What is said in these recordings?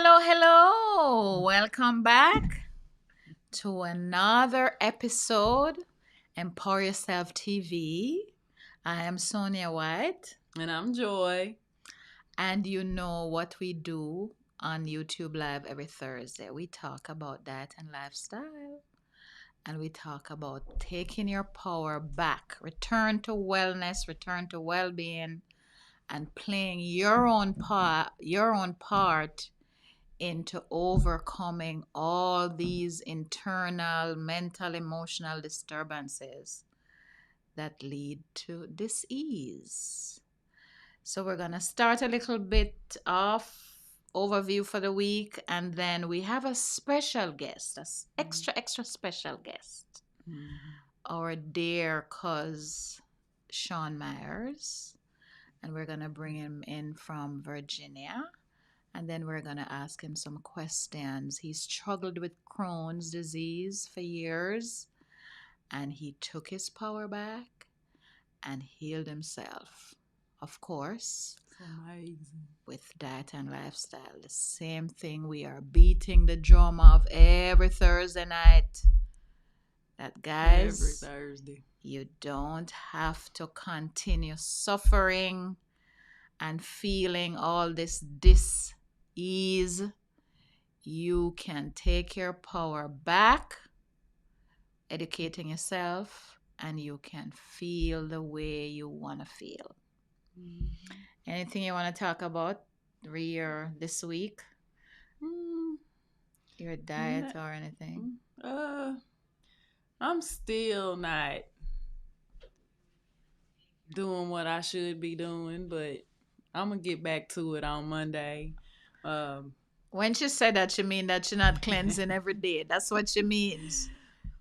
Hello. Welcome back to another episode, Empower Yourself TV. I am Sonia White, And I'm Joy. and you know what we do on YouTube Live every Thursday. We talk about diet and lifestyle, and we talk about taking your power back, return to wellness, return to well being, and playing your own part into overcoming all these internal mental emotional disturbances that lead to dis-ease. So we're going to start a little bit off overview for the week, and then we have a special guest, extra special guest, our dear cuz Sean Myers, and we're going to bring him in from Virginia. And then we're going to ask him some questions. He struggled with Crohn's disease for years, and he took his power back and healed himself. Of course, Amazing. with diet and lifestyle. The same thing we are beating the drum of every Thursday night. That, guys, Every Thursday. you don't have to continue suffering and feeling all this dis-ease. You can take your power back, educating yourself, and you can feel the way you want to feel. Anything you want to talk about this week? Your diet or anything? I'm still not doing what I should be doing, but I'm gonna get back to it on Monday. When she said that, you mean that you're not cleansing every day. That's what she means.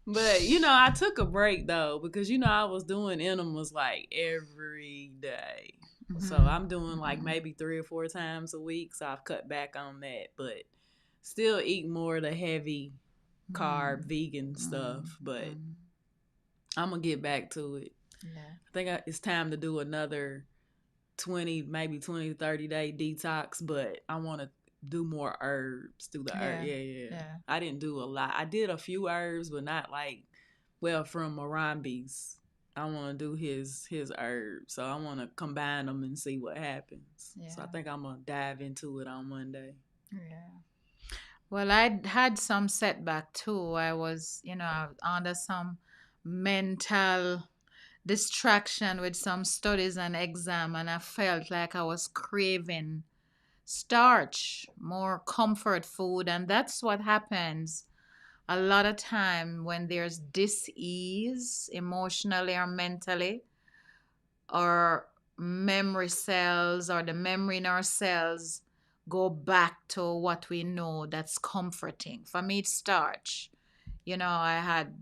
But I took a break though because I was doing enemas like every day. So I'm doing like maybe 3 or 4 times a week. So I've cut back on that, but still eat more of the heavy carb vegan stuff. But I'm gonna get back to it. Yeah. I think it's time to do another 20, maybe 20 to 30 day detox. But I want to do more herbs through the herb. Yeah. I didn't do a lot. I did a few herbs, but not from Morambi's. I want to do his herbs. So I want to combine them and see what happens. Yeah. So I think I'm going to dive into it on Monday. Yeah. Well, I had some setback too. I was, under some mental distraction with some studies and exam, and I felt like I was craving starch, more comfort food, and that's what happens a lot of time when there's dis-ease emotionally or mentally, or memory cells or the memory in our cells go back to what we know that's comforting. For me, it's starch. I had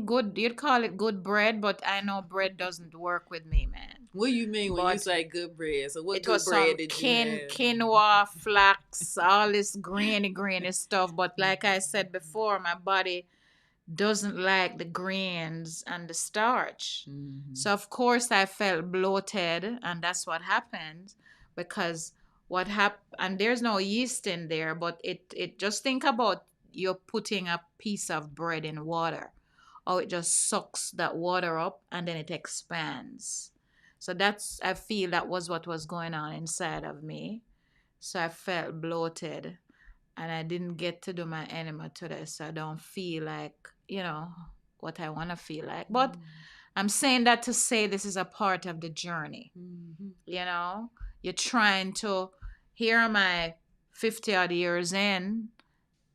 good, you'd call it good bread, but I know bread doesn't work with me, man. What do you mean when you say good bread? So what good bread did you have? Quinoa, flax, all this grainy stuff. But like I said before, my body doesn't like the grains and the starch. So of course I felt bloated, and that's what happened because and there's no yeast in there, but it just think about you're putting a piece of bread in water. Oh, it just sucks that water up and then it expands. So I feel that was what was going on inside of me. So I felt bloated, and I didn't get to do my enema today. So I don't feel like, what I want to feel like. But I'm saying that to say this is a part of the journey. You're trying to, here am I 50 odd years in,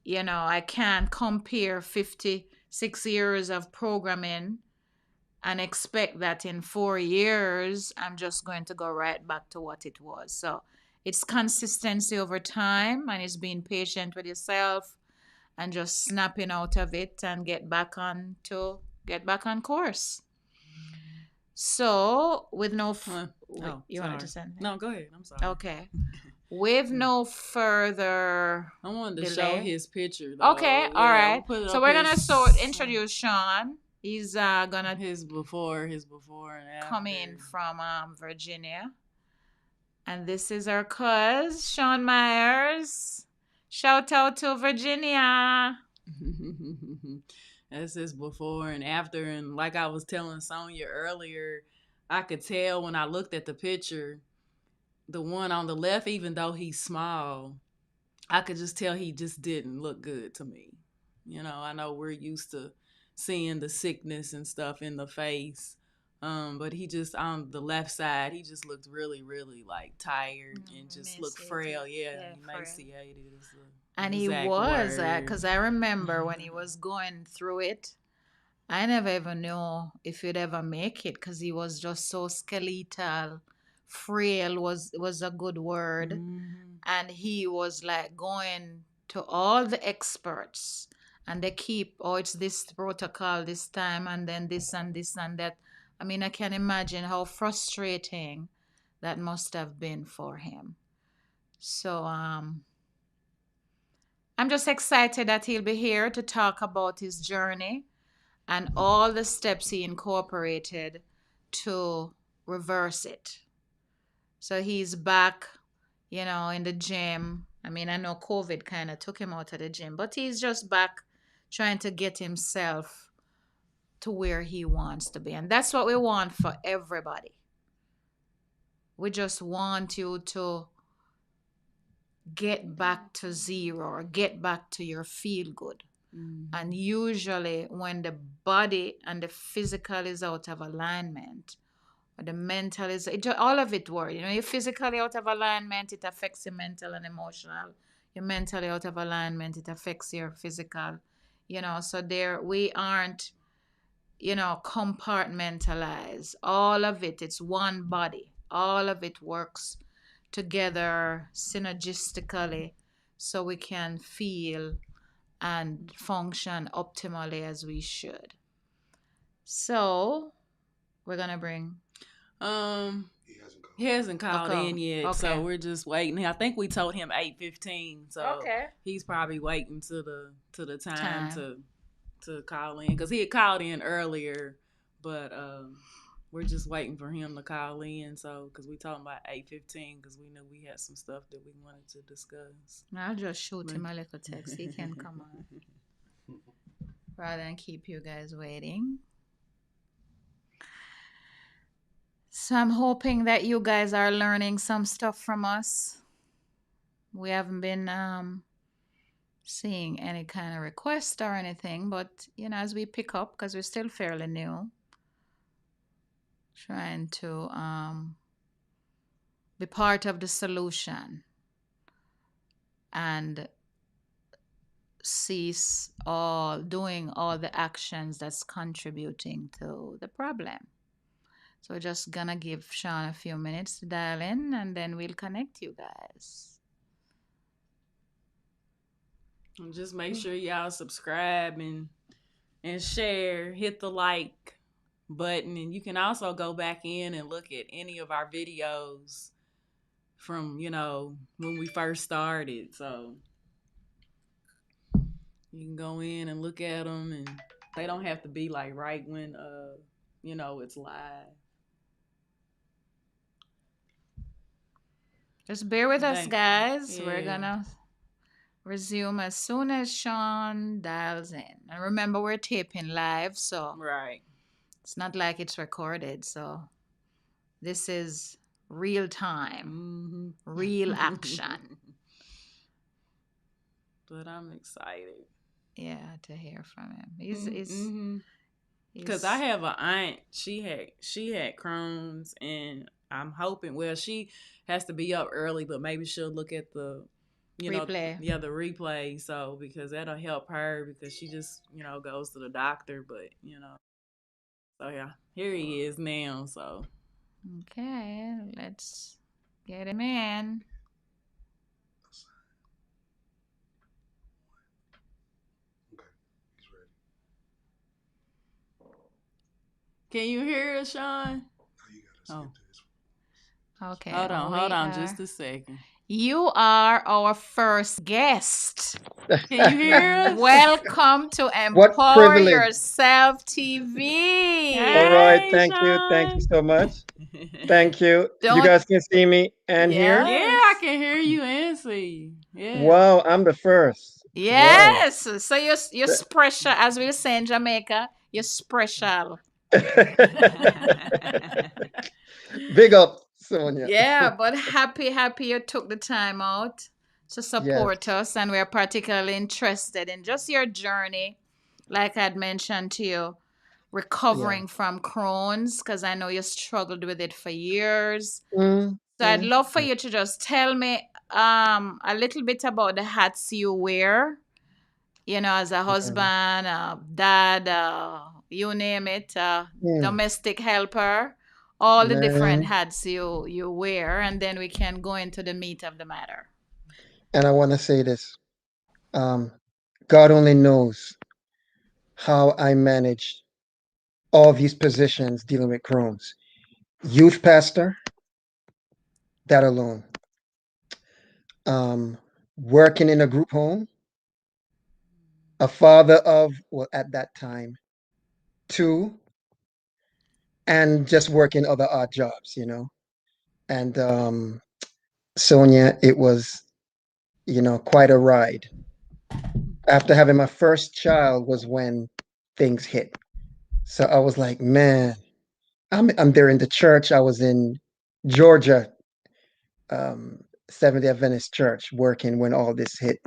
I can't compare 56 years of programming and expect that in 4 years, I'm just going to go right back to what it was. So it's consistency over time, and it's being patient with yourself and just snapping out of it and get back on course. So with no, you wanted to say anything? No, go ahead. I'm sorry. Okay. With no further I wanted to delay. show his picture though. Okay, yeah, all right. So we're gonna introduce Sean. He's gonna his before and after. Come in from Virginia, And this is our cuz, Sean Myers. Shout out to Virginia. That's his before and after. And like I was telling Sonya earlier, I could tell when I looked at the picture, the one on the left, even though he's small, I could just tell he just didn't look good to me. I know we're used to seeing the sickness and stuff in the face. But he just on the left side, he just looked really, really like tired and just looked frail. Yeah, emaciated is the and he exact was, word. because I remember when he was going through it, I never even knew if he'd ever make it because he was just so skeletal. Frail was a good word. And he was like going to all the experts and they keep, oh, it's this protocol this time and then this and this and that. I mean, I can imagine how frustrating that must have been for him. So I'm just excited that he'll be here to talk about his journey and all the steps he incorporated to reverse it. So he's back, in the gym. I mean, I know COVID kind of took him out of the gym, but he's just back trying to get himself to where he wants to be. And that's what we want for everybody. We just want you to get back to zero or get back to your feel good. And usually, when the body and the physical is out of alignment, or the mental is, all of it works. You're physically out of alignment, it affects your mental and emotional. You're mentally out of alignment, it affects your physical. So there we aren't, compartmentalized. All of it, it's one body. All of it works together synergistically so we can feel and function optimally as we should. So we're gonna bring. He hasn't called in yet, okay. So we're just waiting. I think we told him 8:15, so okay. He's probably waiting to the time to call in because he had called in earlier, but we're just waiting for him to call in. So because we talking about 8:15 because we knew we had some stuff that we wanted to discuss. I'll just shoot him a little text. He can come on rather than keep you guys waiting. So I'm hoping that you guys are learning some stuff from us. We haven't been seeing any kind of request or anything, but as we pick up, because we're still fairly new, trying to be part of the solution and cease doing all the actions that's contributing to the problem. So we're just gonna give Sean a few minutes to dial in and then we'll connect you guys. And just make sure y'all subscribe and share, hit the like button, and you can also go back in and look at any of our videos from, when we first started. So you can go in and look at them, and they don't have to be like right when, it's live. Just bear with us, guys. Yeah. We're gonna resume as soon as Sean dials in. And remember, we're taping live, so right. It's not like it's recorded. So this is real time, real action. But I'm excited. Yeah, to hear from him. He's because I have an aunt. She had Crohn's, and I'm hoping. Well, she has to be up early, but maybe she'll look at the replay. The replay. So because that'll help her because she just goes to the doctor, but So yeah, here he is now. So okay, let's get him in. Can you hear us, Sean? Okay. Hold on just a second. You are our first guest. Can you hear us? Welcome to What Empower privilege. Yourself TV. All right. Hey, Thank you. Thank you Sean. so much. Thank you. You Don't, guys can see me and hear. Yeah, I yes. can hear you and see you. Yeah. Wow, I'm the first. Whoa. Yes. So you're special, as we say in Jamaica. You're special. Big up, Sonia. Yeah, but happy you took the time out to Yes. support us, and we're particularly interested in just your journey, like I'd mentioned to you, Yeah. recovering from Crohn's, because I know you struggled with it for years. Mm, So I'd mm, love for mm. you to just tell me a little bit about the hats you wear, as a Mm, husband, dad, you name it, mm. domestic helper, all the different Man. hats you wear, and then we can go into the meat of the matter. And I want to say this. Um, God only knows how I managed all these positions dealing with Crohn's. Youth pastor, that alone. Um, Working in a group home, a father of, well, at that time, two, and just working other odd jobs. And Sonia, it was, quite a ride. After having my first child was when things hit. So I was like, man, I'm there in the church. I was in Georgia, um, Seventh Day Adventist Church, working when all this hit.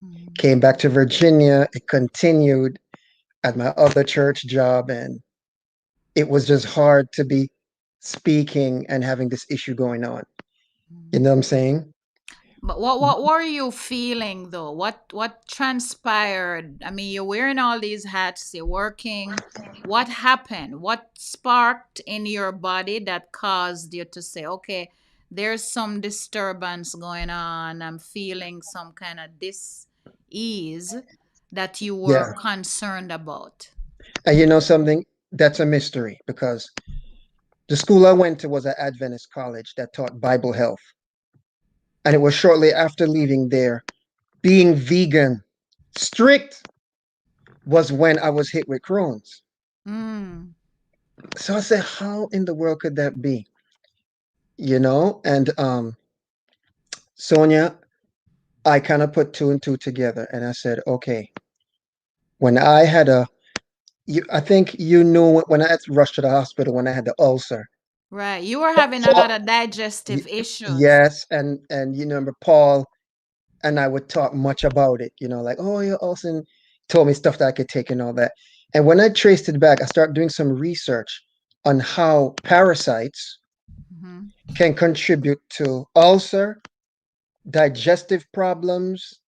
Mhm. Came back to Virginia. It continued at my other church job, and it was just hard to be speaking and having this issue going on. You know what I'm saying? But what were you feeling though? What transpired? I mean, you're wearing all these hats, you're working. What happened? What sparked in your body that caused you to say, okay, there's some disturbance going on. I'm feeling some kind of dis-ease that you were Yeah. concerned about. And you know something? That's a mystery because the school I went to was an Adventist college that taught Bible health. And it was shortly after leaving there, being vegan, strict, was when I was hit with Crohn's. Mm. So I said, how in the world could that be? And Sonia, I kind of put two and two together and I said, okay, when I had I think you knew when I had to rush to the hospital when I had the ulcer. Right. You were having a lot of digestive issues. Yes, and remember Paul and I would talk much about it, like, oh, you also told me stuff that I could take and all that. And when I traced it back, I started doing some research on how parasites Hmm. can contribute to ulcer, digestive problems,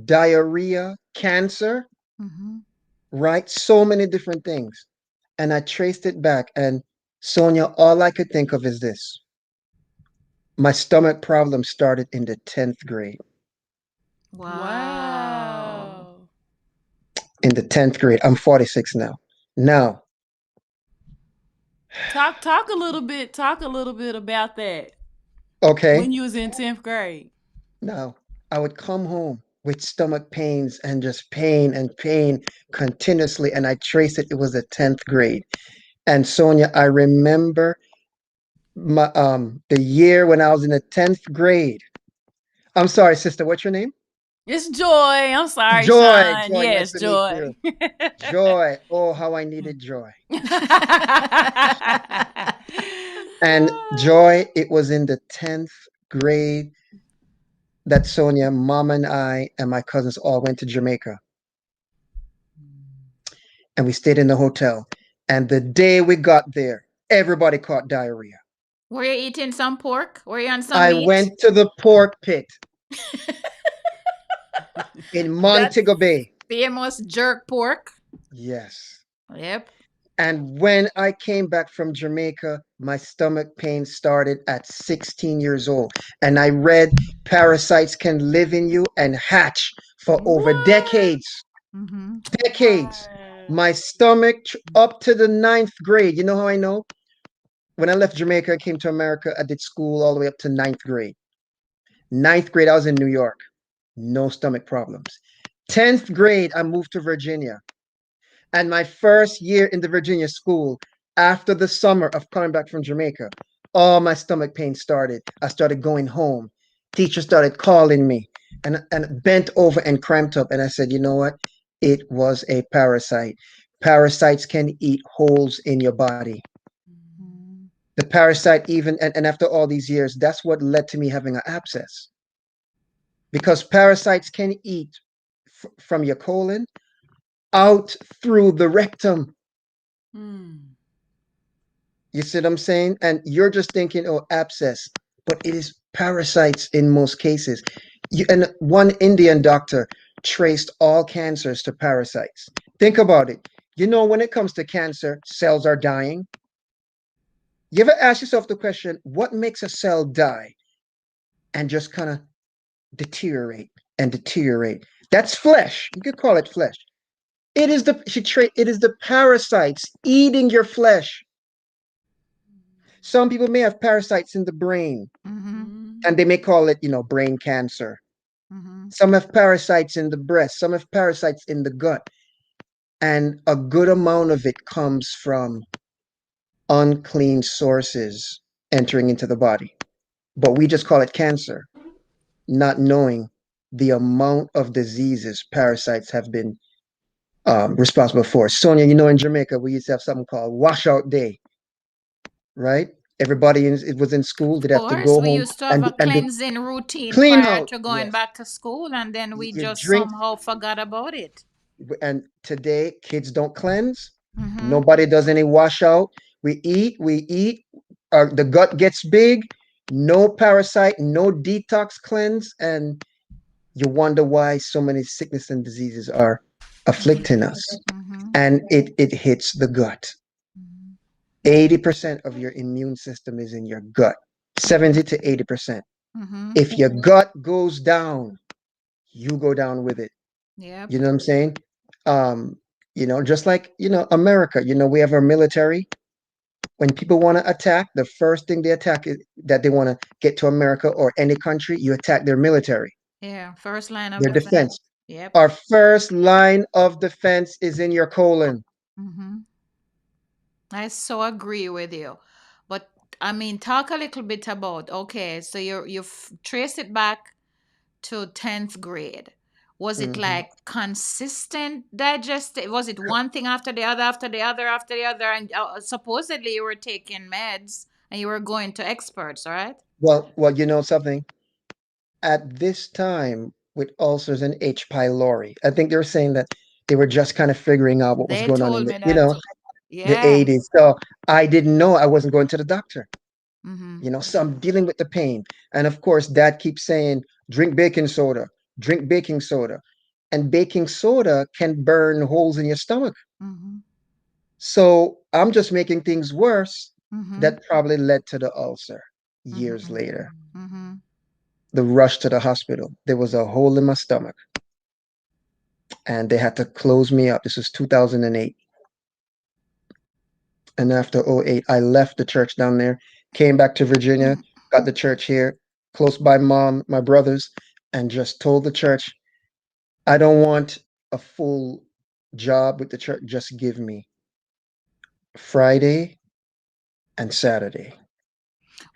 diarrhea, cancer, Hmm. right? So many different things. And I traced it back. And Sonia, all I could think of is this: my stomach problem started in the 10th grade. Wow. Wow. In the 10th grade. I'm 46 now. Now, Talk a little bit about that. okay, When you was in 10th grade. now I would come home with stomach pains and just pain and pain continuously. And I traced it. It was the 10th grade. And Sonia, I remember the year when I was in the 10th grade. I'm sorry, sister, what's your name? It's Joy. I'm sorry, Joy. Sean. Joy, nice Yes, to meet Joy. you. Joy. Oh, how I needed joy. And Joy, it was in the 10th grade that Sonia, mom, and I and my cousins all went to Jamaica. And we stayed in the hotel. And the day we got there, everybody caught diarrhea. Were you eating some pork? Were you on some I meat? went to the pork pit in That Montego Bay. famous jerk pork? Yes. Yep. And when I came back from Jamaica, my stomach pain started at 16 years old. And I read parasites can live in you and hatch for over What? decades. Mm-hmm. Decades. My stomach, up to the ninth grade. You know how I know? When I left Jamaica, I came to America, I did school all the way up to ninth grade. Ninth grade, I was in New York. No stomach problems. 10th grade, I moved to Virginia. And my first year in the Virginia school, after the summer of coming back from Jamaica, all my stomach pain started. I started going home. Teacher started calling me and bent over and cramped up. And I said, you know what? It was a parasite. Parasites can eat holes in your body. Mm-hmm. The parasite, even, and after all these years, that's what led to me having an abscess. Because parasites can eat from your colon out through the rectum. Mm. You see what I'm saying? And you're just thinking, oh, abscess, but it is parasites in most cases. And one Indian doctor traced all cancers to parasites. Think about it. You know, when it comes to cancer, cells are dying. You ever ask yourself the question, what makes a cell die and just kind of deteriorate and deteriorate? That's flesh. You could call it flesh. It is the parasites eating your flesh. Some people may have parasites in the brain, Mm-hmm. and they may call it, brain cancer. Mm-hmm. Some have parasites in the breast, some have parasites in the gut, and a good amount of it comes from unclean sources entering into the body. But we just call it cancer, not knowing the amount of diseases parasites have been responsible for. Sonia, in Jamaica, we used to have something called washout day, right? Everybody it was in school. They'd Of have to course, go we home used to have and a cleansing routine clean prior out. to going Yes, back to school, and then we you just drink. somehow forgot about it. And today, kids don't cleanse. Mm-hmm. Nobody does any washout. We eat. The gut gets big. No parasite, no detox cleanse, and you wonder why so many sickness and diseases are afflicting us. Mm-hmm. And it hits the gut. Mm-hmm. 80% of your immune system is in your gut. 70 to 80%. Mm-hmm. If your gut goes down, you go down with it. Yep. You know what I'm saying? Um, just like, America, we have our military. When people want to attack, the first thing they attack is that they want to get to America or any country, you attack their military, Yeah. First line of their defense. defense. Yep. Our first line of defense is in your colon. Mm-hmm. I so agree with you. But I mean, talk a little bit about, okay, so you've traced it back to 10th grade. Was it Hmm. like consistent digestive? Was it one thing after the other, after the other, after the other? And supposedly you were taking meds and you were going to experts, right? Well, you know something? At this time, with ulcers and H. pylori, I think they were saying that they were just kind of figuring out what was They going on in told the, me that too. the Yeah. 80s. So I didn't know I wasn't going to the doctor. Mm-hmm. So I'm dealing with the pain. And of course, dad keeps saying, drink baking soda, drink baking soda. And baking soda can burn holes in your stomach. Mm-hmm. So I'm just making things worse. Mm-hmm. That probably led to the ulcer years Mm-hmm. later. Mm-hmm. The rush to the hospital. There was a hole in my stomach and they had to close me up. This was 2008. And after '08, I left the church down there, came back to Virginia, got the church here, close by mom, my brothers, and just told the church, I don't want a full job with the church. Just give me Friday and Saturday.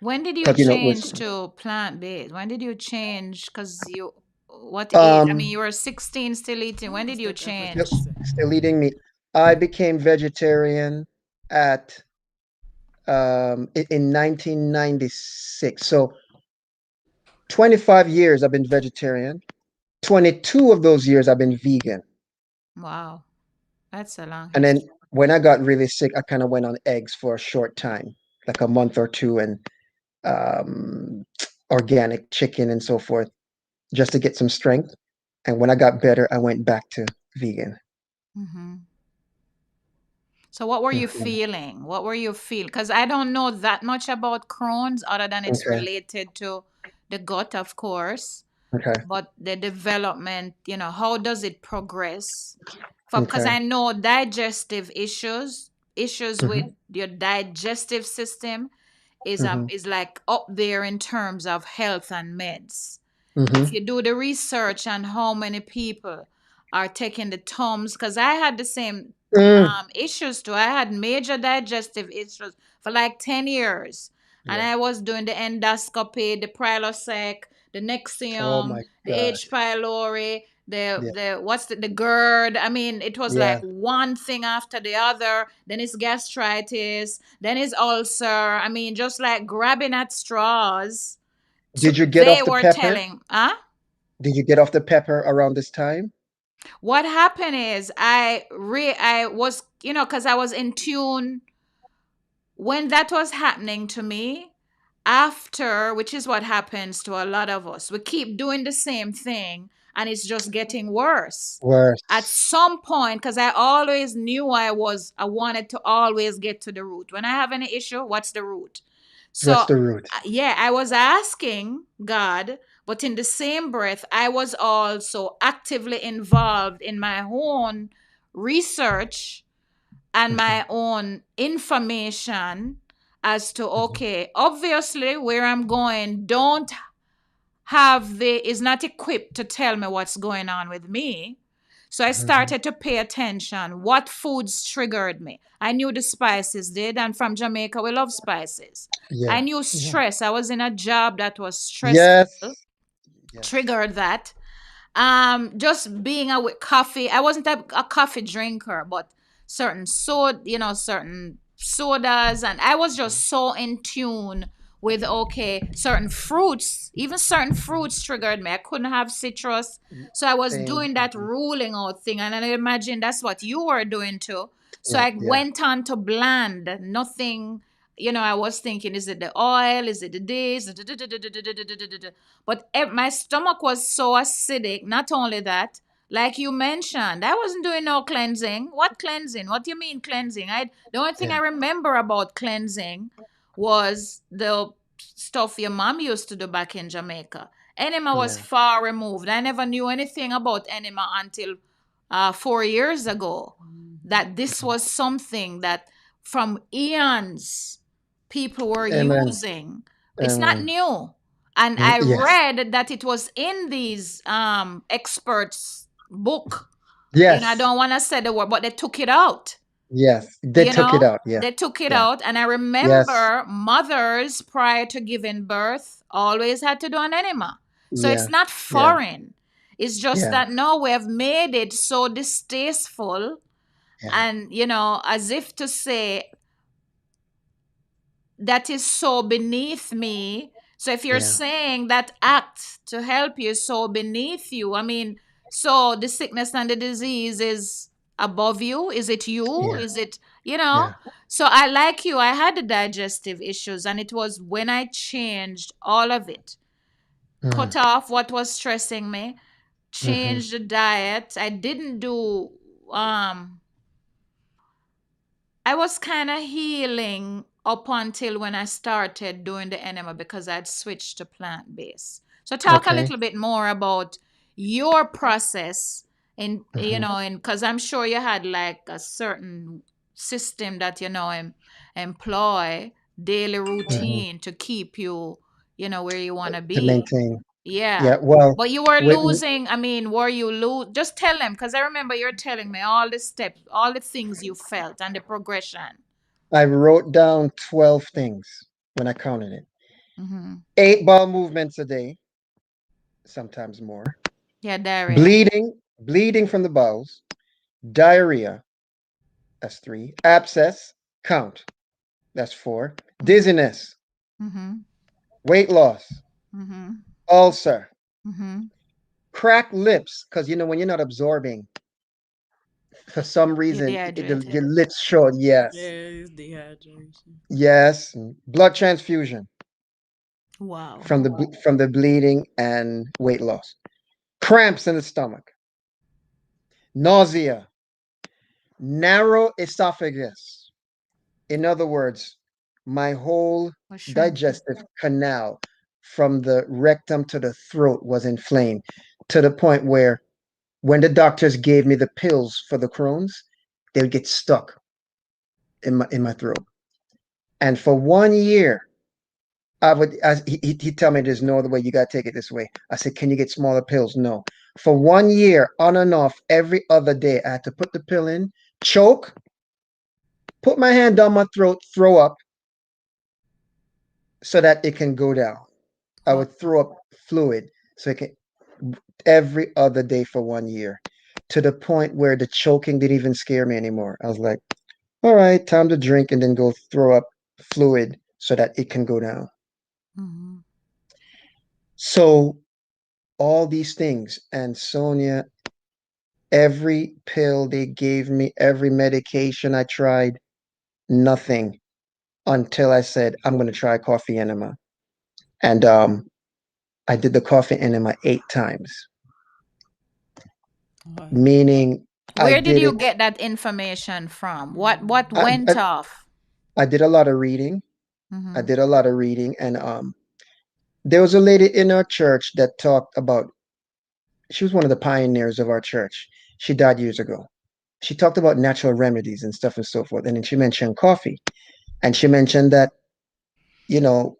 When did you Because, it was, change to plant-based? When did you change? Because what age? I mean, um, you were 16 still eating. When did you That's what still, they change? say. still eating meat. I became vegetarian at in 1996. So 25 years I've been vegetarian. 22 of those years I've been vegan. Wow, that's a long And then history. when I got really sick, I kind of went on eggs for a short time, like a month or two, and um, organic chicken and so forth, just to get some strength. And when I got better, I went back to vegan. Mm-hmm. So what were you Mhm. feeling? What were you feeling? Because I don't know that much about Crohn's other than it's Okay. related to the gut, of course. Okay. But the development, how does it progress? Because Okay. I know digestive issues with Hmm. your digestive system is Hmm. is like up there in terms of health and meds. Mm-hmm. If you do the research on how many people are taking the Tums, because I had the same Mm. issues too. I had major digestive issues for like 10 years. And Yeah. I was doing the endoscopy, the Prilosec, the Oh Nexium, my the God. H. pylori, Yeah. the GERD. I mean, it was like Yes. one thing after the other. Then it's gastritis, then it's ulcer. I mean, just like grabbing at straws. Did you get They off the were pepper? telling, huh? Did you get off the pepper around this time? What happened is I was, because I was in tune when that was happening to me. After, which is what happens to a lot of us, we keep doing the same thing and it's just getting worse at Worse. some point, because I always knew I wanted to always get to the root. When I have any issue, what's the root? What's So the root? yeah, I was asking God, but in the same breath I was also actively involved in my own research and Mm-hmm. my own information as to, Mm-hmm. okay, obviously where I'm going don't have the is not equipped to tell me what's going on with me. So I Mm-hmm. started to pay attention. What foods triggered me? I knew the spices did, and from Jamaica we love spices. Yeah. I knew Yeah. stress. I was in a job that was stressful, Yes. Yes. triggered that. Just being out with coffee. I wasn't a coffee drinker, but certain sodas, and I was just so in tune with, okay, certain fruits, even certain fruits triggered me. I couldn't have citrus. So I was Same. doing that Mhm. ruling out thing, and I imagine that's what you were doing too. So Yeah. I Yeah. went on to bland nothing. I was thinking, is it the oil? Is it the this? But my stomach was so acidic. Not only that, like you mentioned, I wasn't doing no cleansing. What cleansing? What do you mean cleansing? The only thing I Yeah. remember about cleansing was the stuff your mom used to do back in Jamaica. Enema was Yeah. far removed. I never knew anything about enema until 4 years ago. That this was something that from eons people were Amen. using. It's not Amen. new. And I Yes. read that it was in these experts book. I Yes. don't want to say the word, but they took it out. Yes. They took it out. Yeah. They took it Yeah. out. And I Yes. remember mothers prior to giving birth always had to do an enema. So it's Yeah. not Yeah. foreign. It's just Yeah. that now we have made it so distasteful, Yeah. and as if to say that is so beneath me. So if you're Yeah. saying that act to help you is so beneath you, I mean, so the sickness and the disease is above you? Is it you? Yeah. Is it, you know? Yeah. So I like you, I had the digestive issues, and it was when I changed all of it, Mm. cut off what was stressing me, Mm-hmm. changed the diet. I didn't do I was kind of healing up until when I started doing the enema, because I'd switched to plant based. So talk a Okay. little bit more about your process in Mm-hmm. in because I'm sure you had like a certain system that employ daily Mm-hmm. routine to keep you where you want to To be. maintain. Yeah. Yeah. Well, But you were with losing, I mean, were you just tell them, because I remember you're telling me all the steps, all the things you felt and the progression. I wrote down 12 things when I counted it. Mm-hmm. 8 bowel movements a day, sometimes more. Yeah, diarrhea. Bleeding from the bowels. Diarrhea, that's 3. Abscess, count, that's 4. Dizziness, Mm-hmm. weight loss, Mm-hmm. ulcer, Mm-hmm. cracked lips, because when you're not absorbing, for some You're reason, your dehydrated. lips short. Yeah, Yes. it's dehydration. Yes. Blood transfusion Wow. from the bleeding and weight loss. Cramps in the stomach. Nausea. Narrow esophagus. In other words, my whole Was shrinking. digestive canal from the rectum to the throat was inflamed to the point where when the doctors gave me the pills for the Crohn's, they would get stuck in my throat. And for 1 year, he'd tell me there's no other way. You gotta take it this way. I said, can you get smaller pills? No. For 1 year, on and off, every other day, I had to put the pill in, choke, put my hand down my throat, throw up, so that it can go down. I Oh. would throw up fluid so it can every other day for 1 year, to the point where the choking didn't even scare me anymore. I was like, all right, time to drink and then go throw up fluid so that it can go down. Mm-hmm. So all these things, and Sonia, every pill they gave me, every medication I tried, nothing, until I said I'm going to try coffee enema. And I did the coffee enema 8 times, Wow. meaning I Where did did you it. get that information from? What I, went I, off? I did a lot of reading. I Mm-hmm. did a lot of reading, and there was a lady in our church that talked about. She was one of the pioneers of our church. She died years ago. She talked about natural remedies and stuff and so forth, and then she mentioned coffee, and she mentioned that, you know,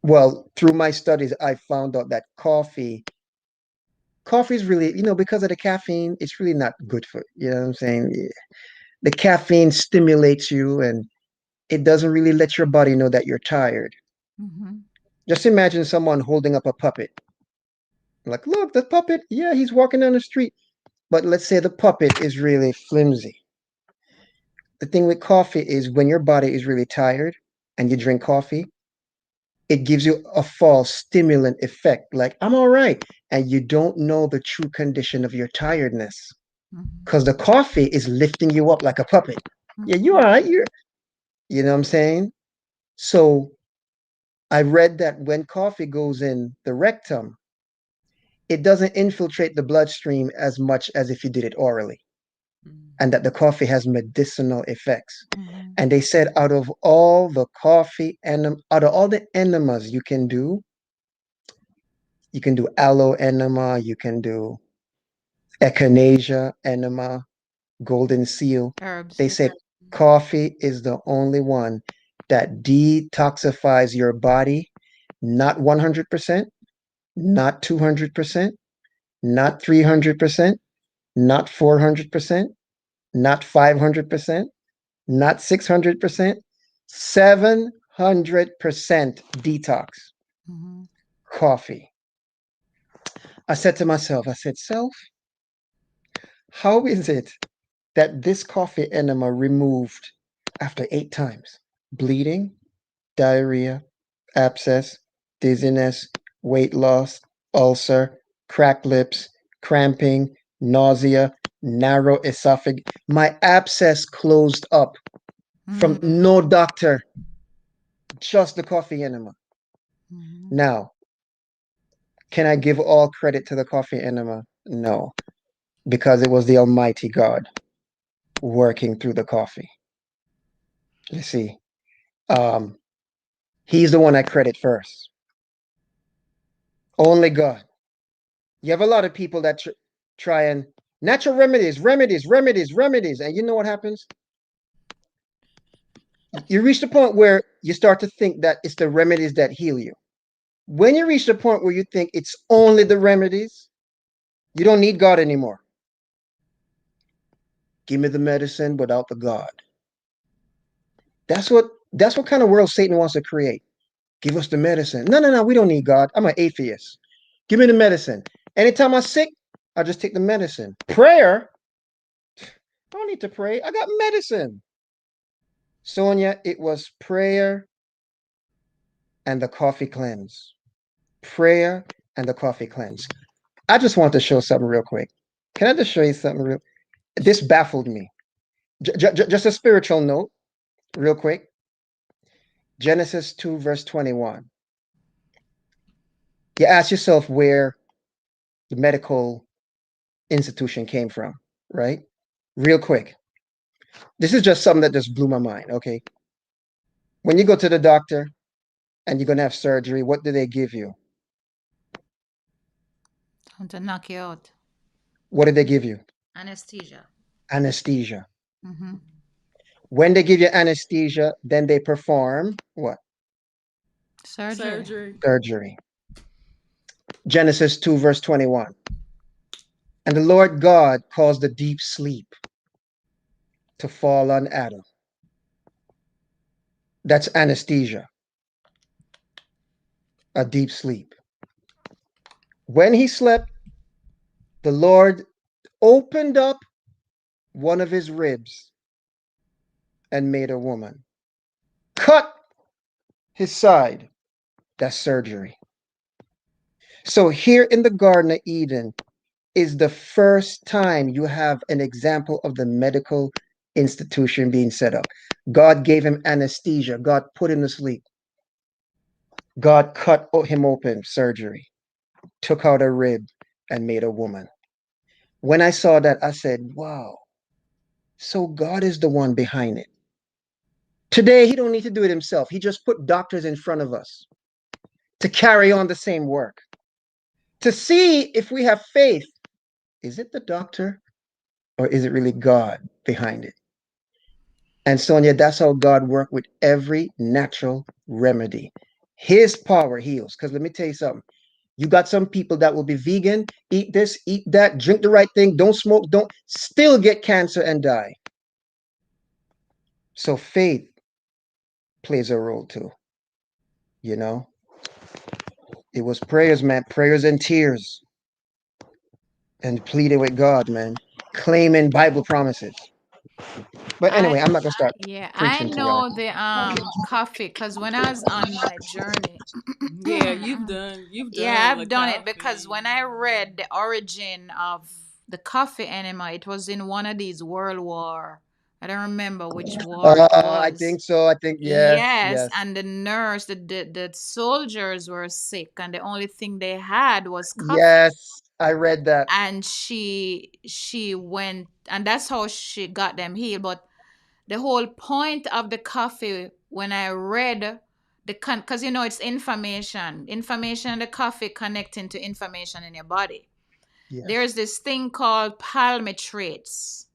well, through my studies, I found out that coffee is really, because of the caffeine, it's really not good for you. You know what I'm saying? The caffeine stimulates you, and it doesn't really let your body know that you're tired. Mm-hmm. Just imagine someone holding up a puppet. Like, look, the puppet, yeah, he's walking down the street. But let's say the puppet is really flimsy. The thing with coffee is when your body is really tired and you drink coffee, it gives you a false stimulant effect. Like, I'm all right. And you don't know the true condition of your tiredness Mm-hmm. because the coffee is lifting you up like a puppet. Yeah, you Mm-hmm. all right. You know what I'm saying? So I read that when coffee goes in the rectum, it doesn't infiltrate the bloodstream as much as if you did it orally, and that the coffee has medicinal effects. Mm-hmm. And they said out of all the out of all the enemas you can do aloe enema, you can do echinacea enema, golden seal. Herbs. They said coffee is the only one that detoxifies your body, not 100%, not 200%, not 300%, not 400%, not 500%, not 600%, 700% detox Mm-hmm. coffee. I said to myself, I said, self, how is it that this coffee enema removed after 8 times? Bleeding, diarrhea, abscess, dizziness, weight loss, ulcer, cracked lips, cramping, nausea, narrow esophagus. My abscess closed up from Mm-hmm. no doctor, just the coffee enema. Mm-hmm. Now, can I give all credit to the coffee enema? No, because it was the Almighty God working through the coffee. You see, um, He's the one I credit first. Only God. You have a lot of people that try and natural remedies, remedies, remedies, remedies, and you know what happens? You reach the point where you start to think that it's the remedies that heal you. When you reach the point where you think it's only the remedies, you don't need God anymore. Give me the medicine without the God. That's what kind of world Satan wants to create. Give us the medicine. No, no, no, we don't need God. I'm an atheist. Give me the medicine. Anytime I'm sick, I just take the medicine. Prayer? I don't need to pray. I got medicine. Sonia, it was prayer and the coffee cleanse. Prayer and the coffee cleanse. I just want to show something real quick. Can I just show you something real? This baffled me. Just a spiritual note, real quick. Genesis 2, verse 21. You ask yourself where the medical institution came from, right? Real quick. This is just something that just blew my mind, okay? When you go to the doctor and you're going to have surgery, what do they give you? To knock you out. What did they give you? Anesthesia. Anesthesia. Mm-hmm. When they give you anesthesia, then they perform what? Surgery. Surgery. Surgery. Genesis 2, verse 21. And the Lord God caused a deep sleep to fall on Adam. That's anesthesia, a deep sleep. When he slept, the Lord opened up one of his ribs and made a woman. Cut his side. That's surgery. So here in the Garden of Eden is the first time you have an example of the medical institution being set up. God gave him anesthesia. God put him to sleep. God cut him open, surgery, took out a rib and made a woman. When I saw that, I said, wow, so God is the one behind it. Today, he don't need to do it himself. He just put doctors in front of us to carry on the same work. To see if we have faith, is it the doctor or is it really God behind it? And Sonia, that's how God worked with every natural remedy. His power heals. Because let me tell you something. You got some people that will be vegan, eat this, eat that, drink the right thing, don't smoke, don't still get cancer and die. So faith plays a role too. You know, it was prayers, man, prayers and tears and pleading with God, man, claiming Bible promises. But I anyway, I'm not gonna start Yeah, I preaching to y'all. know the coffee because when I was on my journey, Yeah, you've done yeah, the I've done it because coffee. when I read the origin of the coffee enema, it was in one of these World War. I don't remember which war it I was. think so. I think yes, Yes, yes, and the nurse, the soldiers were sick, and the only thing they had was coffee. yes. I read that. And she went, and that's how she got them healed. But the whole point of the coffee, when I read because it's information in the coffee connecting to information in your body. Yes. There's this thing called palmitorates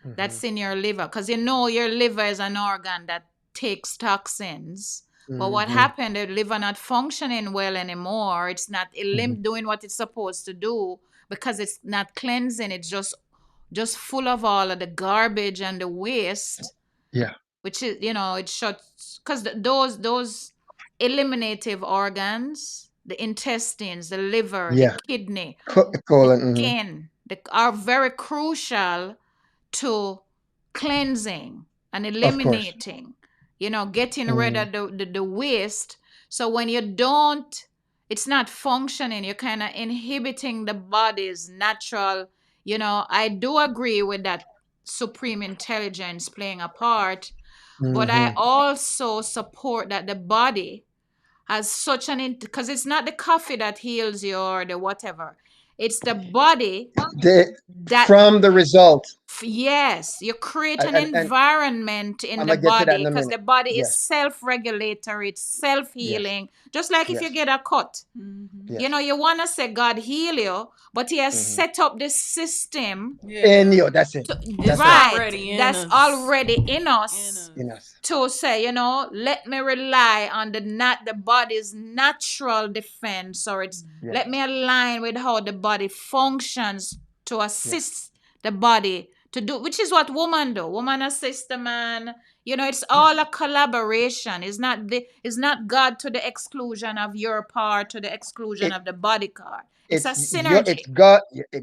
Mm-hmm. that's in your liver, because your liver is an organ that takes toxins. But what Mm-hmm. happened, the liver not functioning well anymore, it's not Mm-hmm. doing what it's supposed to do, because it's not cleansing, it's just full of all of the garbage and the waste, Yeah. which is, it shuts, because those eliminative organs, the intestines, the liver, the Yeah. kidney, the Colon. Mm-hmm. skin, are very crucial to cleansing and Of course. eliminating, getting rid Mm-hmm. of the waste. So when you don't, it's not functioning, you're kind of inhibiting the body's natural, I do agree with that supreme intelligence playing a part, but I Mm-hmm. also support that the body has such because it's not the coffee that heals you or the whatever, it's the body The, that from the result, yes, you create an and environment in I'm the gonna get to that body in a because minute. the body is Yes. self-regulatory, it's Yes. self-healing, just like if you Yes. get a cut. Mm-hmm. Yes. You want to say God heal you, but he has Mm-hmm. set up this system In Yeah, you, that's it. it's That's right. right already in that's us. already in In us, In us. us. to say, let me rely on the body's natural defense, or it's let me Yes. align with how the body functions to Yeah. assist the body to do, which is what woman do. Woman assist the man. It's all Yes. a collaboration. It's not God to the exclusion of your part, to the exclusion It of the body part. It's a it's synergy.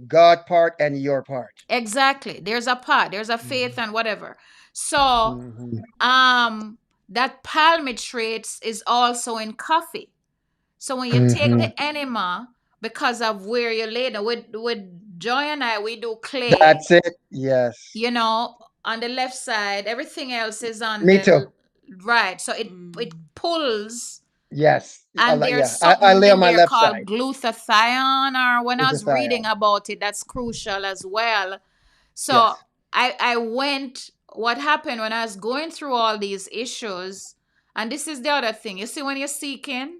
God part and your part. Exactly. There's a part, there's a faith Mm-hmm. and whatever. So Mm-hmm. that palmitrates is also in coffee. So when you take Mm-hmm. the enema, because of where you lay down, with Joy and I, we do clay, That's it. Yes. you know, on the left side, everything else is on Me too. the right. So it Mm. pulls, Yes. and there's Yeah. I something lay on in my there left called side. glutathione, or when I was reading Glutathione. about it, that's crucial as well. So Yes. I went, what happened when I was going through all these issues, and this is the other thing. You see, when you're seeking,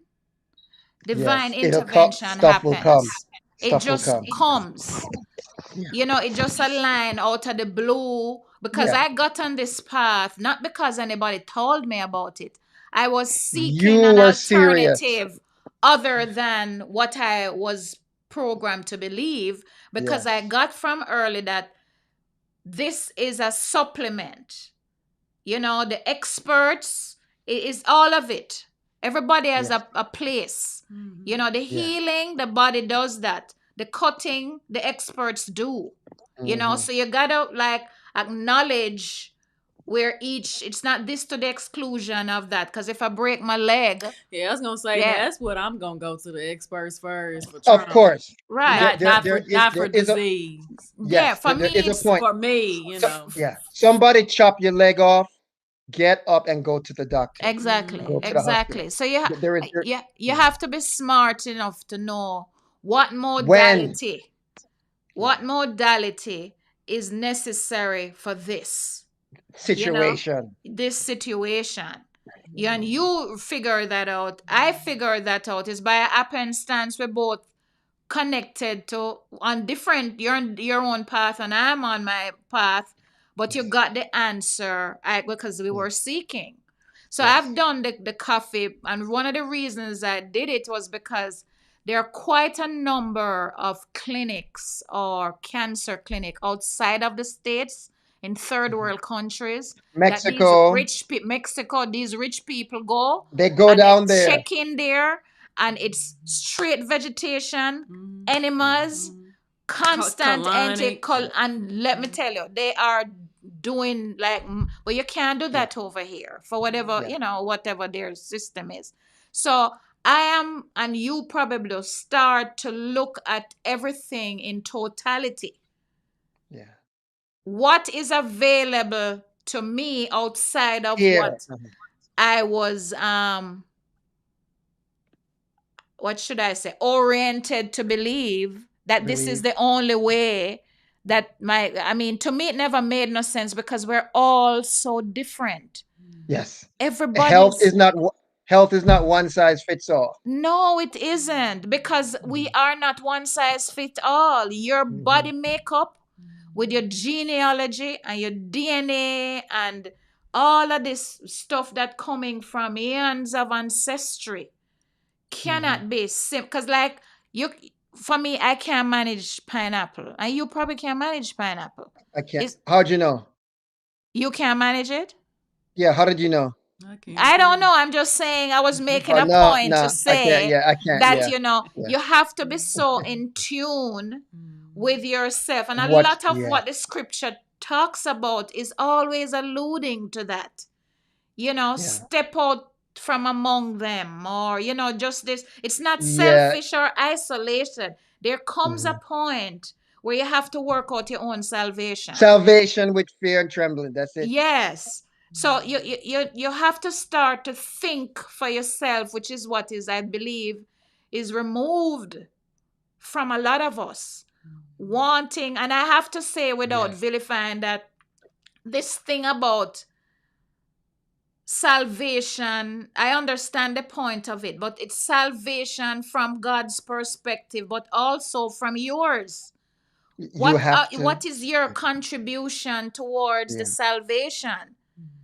divine Yes. It'll come. intervention Stuff will come. happens. It Stuff will just come. comes. Yeah. It just aligned out of the blue, because Yeah. I got on this path not because anybody told me about it. I was seeking You an were serious. alternative other than what I was programmed to believe, because I Yes. got from early that this is a supplement. The experts, it is all of it. Everybody has Yes. a place. The Yeah. healing, the body does that. The cutting, the experts do. Hmm. So you gotta like acknowledge where it's not this to the exclusion of that. Because if I break my leg, Yeah, I was gonna say yeah, that's what I'm gonna go to the experts first for Of trauma. course. right. There, Not there, not there for is, not there for is a, disease. Yeah, yes, for there me, is a it's point. For me, So, f- yeah, somebody chop your leg off, get up and go to the doctor. exactly, Go to the Mm-hmm. hospital. exactly. So you There is, there, you yeah. have to be smart enough to know what When, modality yeah, what modality is necessary for you know situation. this situation. And Mhm. you figure that out. I figured that out. Is by happenstance we both connected to on different, you're on your own path and I'm on my path, but you Yes, got the answer because we yes, were seeking. So I've yes. done the coffee, and one of the reasons I did it was because there are quite a number of clinics or cancer clinic outside of the states in third Mhm. world countries that these Mexico, Mexico, these rich people go they go and they down there. check in there, and it's straight vegetation, Mm-hmm. Mhm. enemas, constant Colonics. and let me tell you, they are doing like, but you can't do Yeah, that over here for whatever, yeah, whatever their system is. So I am, and you probably start to look at everything in totality. yeah. What is available to me outside of Here. what I was what should I say, oriented to believe that this is Believe. the only way that I mean, to me, it never made no sense because we're all so different. Yes. Health Everybody's, is not health is not one size fits all. no, it isn't, because we are not one size fit all. Your Mm-hmm. body makeup with your genealogy and your DNA and all of this stuff that coming from eons of ancestry Mm-hmm. cannot be simple, because like you, for me, I can't manage pineapple and you probably can't manage pineapple. I can't. Is How'd you know? You can't manage it? Yeah, how did you know? I can't I don't too. know, I'm just saying, I was making Oh a no, point to no, I can't. say Yeah, I can't. that Yeah, yeah. you have to be so in tune with yourself, and a What? lot of Yeah, what the scripture talks about is always alluding to that. yeah, Step out from among them, or just this. It's not yeah. selfish or isolation. There comes a Mhm. point where you have to work out your own salvation. Salvation with fear and trembling. That's it. Yes. So you have to start to think for yourself, which is what is, I believe, is removed from a lot of us wanting. And I have to say, without Yes. vilifying, that this thing about salvation, I understand the point of it, but it's salvation from God's perspective, but also from yours. You have to. What is your contribution towards the Yeah. salvation?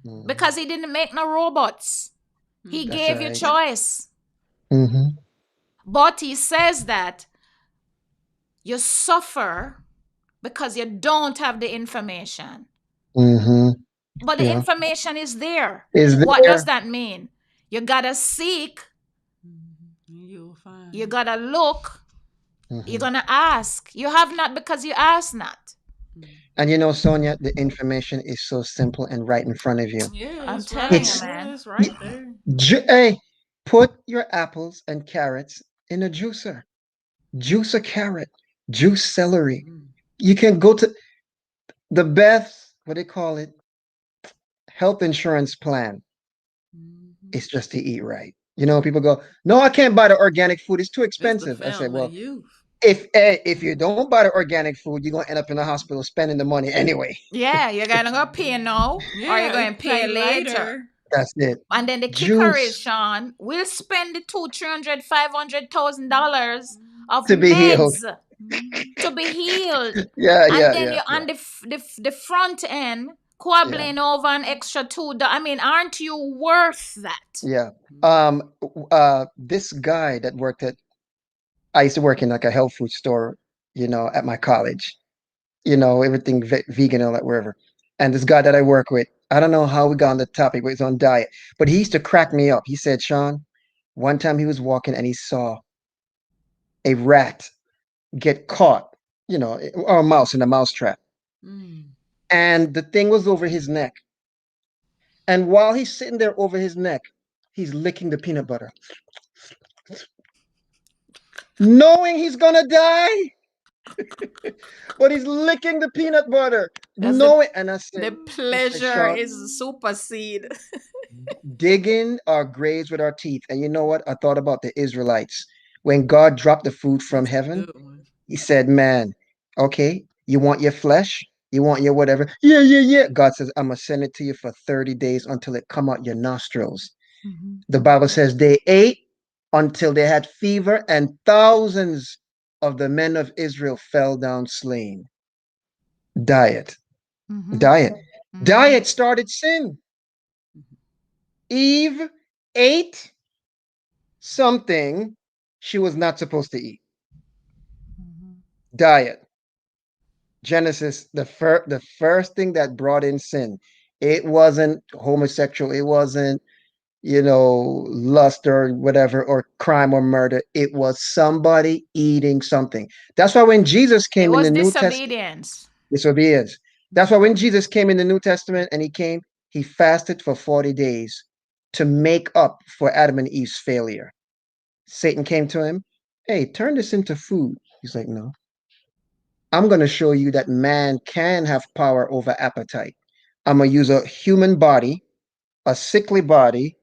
Hmm. Because he didn't make no robots. He That's gave you right. choice. Hmm. But he says that you suffer because you don't have the information. Hmm. But the Yeah. information is there. Is What does there? that mean? You gotta seek, You'll you find. gotta look, you're Hmm. gonna ask. You have not because you ask not. And Sonia, the information is so simple and right in front of you. Yeah, I'm it's telling right. you, It's Yeah, man. it's right there. hey, put your apples and carrots in a juicer. Juice a carrot. Juice celery. Mm. You can go to the best, what they call it, health insurance plan. Mm-hmm. It's just to eat right. People go, no, I can't buy the organic food. It's too It's the expensive. I said, fountain of well, youth. if you don't buy the organic food, you're gonna end up in the hospital spending the money anyway. Yeah, you're gonna go pay now, or you're Yeah, going to pay pay later. later. That's it. And then the kicker is, Juice Sean, we'll spend the two, $300,000, $500,000 of to be healed. meds to be healed. Yeah, And yeah, then yeah, you're yeah. on the front end Yeah. Squabbling over an extra $2. I mean, aren't you worth that? Yeah. This guy that worked at I used to work in like a health food store, at my college. Everything vegan and all that wherever. And this guy that I work with, I don't know how we got on the topic, but he's on diet. But he used to crack me up. He said, Sean, one time he was walking and he saw a rat get caught, or a mouse in a mouse trap. Mm. And the thing was over his neck. And while he's sitting there over his neck, he's licking the peanut butter, knowing he's gonna die, but he's licking the peanut butter, That's the knowing. And the he said, pleasure Sean, is supersede. digging our graves with our teeth. And you know what? I thought about the Israelites. When God dropped the food from That's a heaven, good one. he said, man, okay, you want your flesh? You want your whatever? Yeah, yeah, yeah. God says, I'm going to send it to you for 30 days until it come out your nostrils. Mhm. The Bible says they ate until they had fever, and thousands of the men of Israel fell down slain. Diet. Mhm. Diet. Mhm. Diet started sin. Eve ate something she was not supposed to eat. Mhm. Diet. Genesis, the first thing that brought in sin. It wasn't homosexual. It wasn't, lust or whatever, or crime or murder. It was somebody eating something. That's why when Jesus It came in the was New Testament, disobedience. disobedience. That's why when Jesus came in the New Testament and he fasted for 40 days to make up for Adam and Eve's failure. Satan came to him, hey, turn this into food. He's like, no, I'm going to show you that man can have power over appetite. I'm going to use a human body, a sickly body,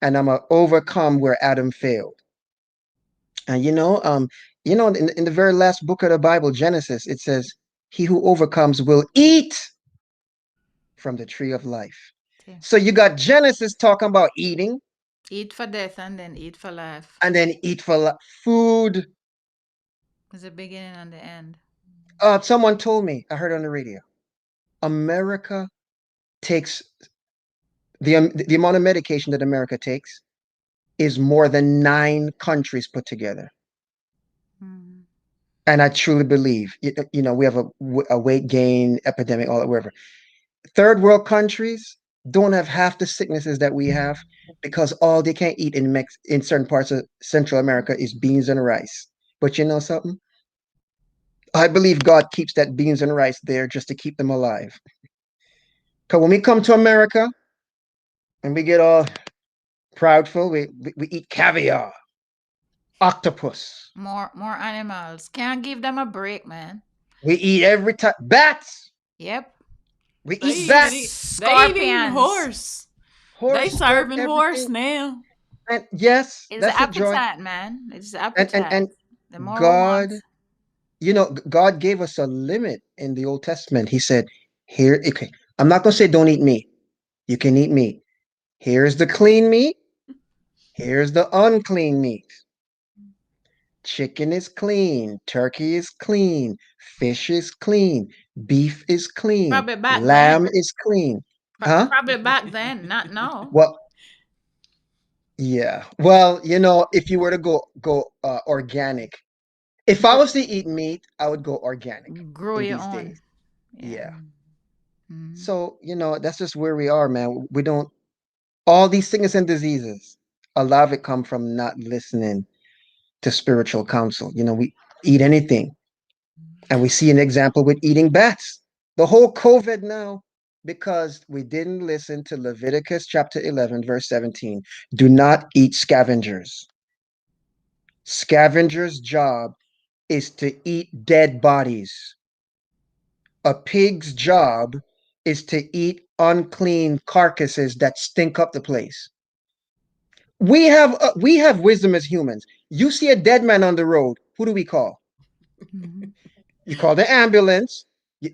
and I'm going to overcome where Adam failed. And in the very last book of the Bible, Genesis, it says, he who overcomes will eat from the tree of life. Okay. So you got Genesis talking about eating, Eat for death and then eat for life. and then eat for food. It's the beginning and the end. Someone told me, I heard on the radio, America takes the amount of medication that America takes is more than 9 countries put together. Mhm. And I truly believe, we have a weight gain epidemic all wherever. Third world countries don't have half the sicknesses that we have because all they can eat in certain parts of Central America is beans and rice. But you know something? I believe God keeps that beans and rice there just to keep them alive. Because when we come to America and we get all proudful, we eat caviar, octopus. More animals. Can't give them a break, man. We eat every time bats. Yep. We They eat even bats, eat. They even eating Scorpions. horse. They horse, serving horse everything. now. And yes, It's the that's it, Joy. appetite, man. It's the And appetite. and The more we God, want. God gave us a limit in the Old Testament. He said, "Here, okay, I'm not gonna say don't eat meat. You can eat meat. Here's the clean meat. Here's the unclean meat. Chicken is clean. Turkey is clean. Fish is clean. Beef is clean. Probably back Lamb then. is clean." Huh? Probably back then, not now. Well, yeah. Well, if you were to go organic, if I Gr- was to eat meat, I would go organic grow in your these own. days. Yeah. Yeah. Mhm. So, that's just where we are, man. We don't, all these sickness and diseases, a lot of it come from not listening to spiritual counsel. We eat anything. And we see an example with eating bats. The whole COVID now, because we didn't listen to Leviticus chapter 11, verse 17. Do not eat scavengers. Scavengers' job is to eat dead bodies. A pig's job is to eat unclean carcasses that stink up the place. We have wisdom as humans. You see a dead man on the road, who do we call? Mhm. You call the ambulance.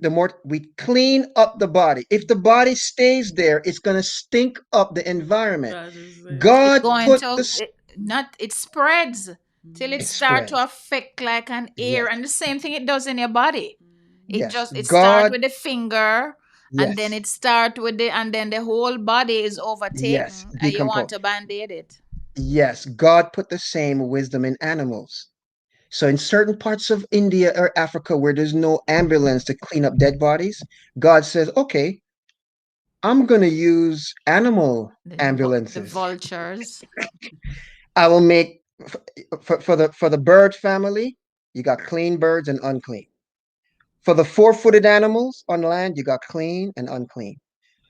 The more we clean up the body. If the body stays there, it's going to stink up the environment. I just said. It's God going put to this, not it spreads till it it start to spreads. affect like an Yes, ear, and the same thing it does in your body. It yes. just it start God, with the finger And then Yes. it start with the and then the whole body is Yes. overtaken and you want Decompose. to band-aid it. Yes. God put the same wisdom in animals. So in certain parts of India or Africa where there's no ambulance to clean up dead bodies, God says, okay, I'm going to use animal The ambulances. vultures. I will make for the bird family, you got clean birds and unclean. For the four-footed animals on land, you got clean and unclean.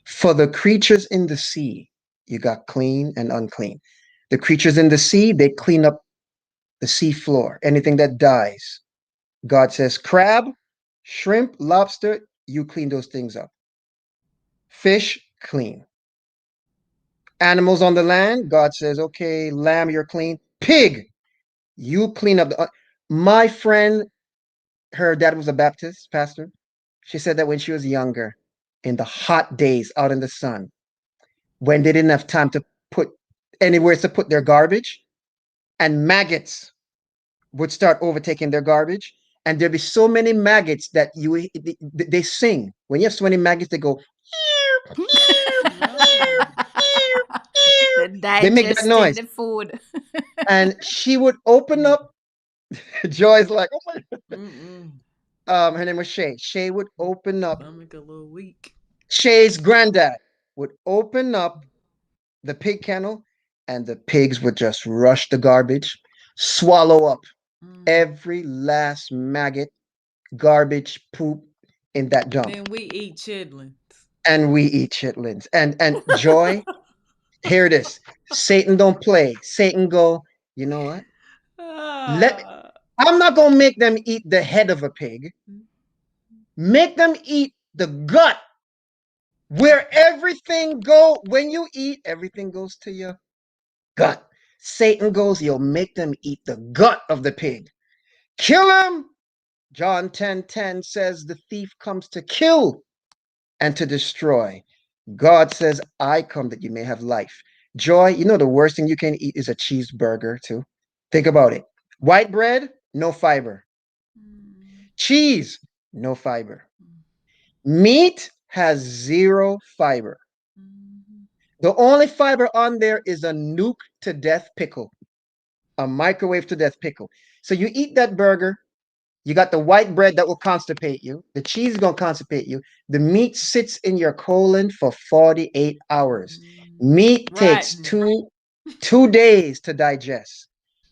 For the creatures in the sea, you got clean and unclean. The creatures in the sea, they clean up the sea floor. Anything that dies, God says, crab, shrimp, lobster, you clean those things up. Fish, clean. Animals on the land, God says, okay, lamb, you're clean. Pig, you clean up the. My friend, her dad was a Baptist pastor. She said that when she was younger, in the hot days out in the sun, when they didn't have time to put anywhere to put their garbage, and maggots would start overtaking their garbage, and there'd be so many maggots that they sing. When you have so many maggots, they go. They're They make that digesting noise, the food. and she would open up. Joy's like, oh my. Her name was Shay. Shay would open up. Stomach a little weak. Shay's granddad would open up the pig kennel, and the pigs would just rush the garbage, swallow up every last maggot, garbage, poop in that dump. Then we eat chitlins. And we eat chitlins. And Joy, hear this. Satan don't play. Satan go, you know what? Let I'm not gonna make them eat the head of a pig. Make them eat the gut. Where everything go, when you eat, everything goes to your gut. Satan goes, you'll make them eat the gut of the pig. Kill him. John 10:10 says the thief comes to kill and to destroy. God says, I come that you may have life. Joy, you know the worst thing you can eat is a cheeseburger too. Think about it. White bread, no fiber. Cheese, no fiber. Meat has zero fiber. The only fiber on there is a nuke to death pickle, a microwave to death pickle. So you eat that burger, you got the white bread that will constipate you, the cheese is going to constipate you, the meat sits in your colon for 48 hours. Meat takes two days to digest.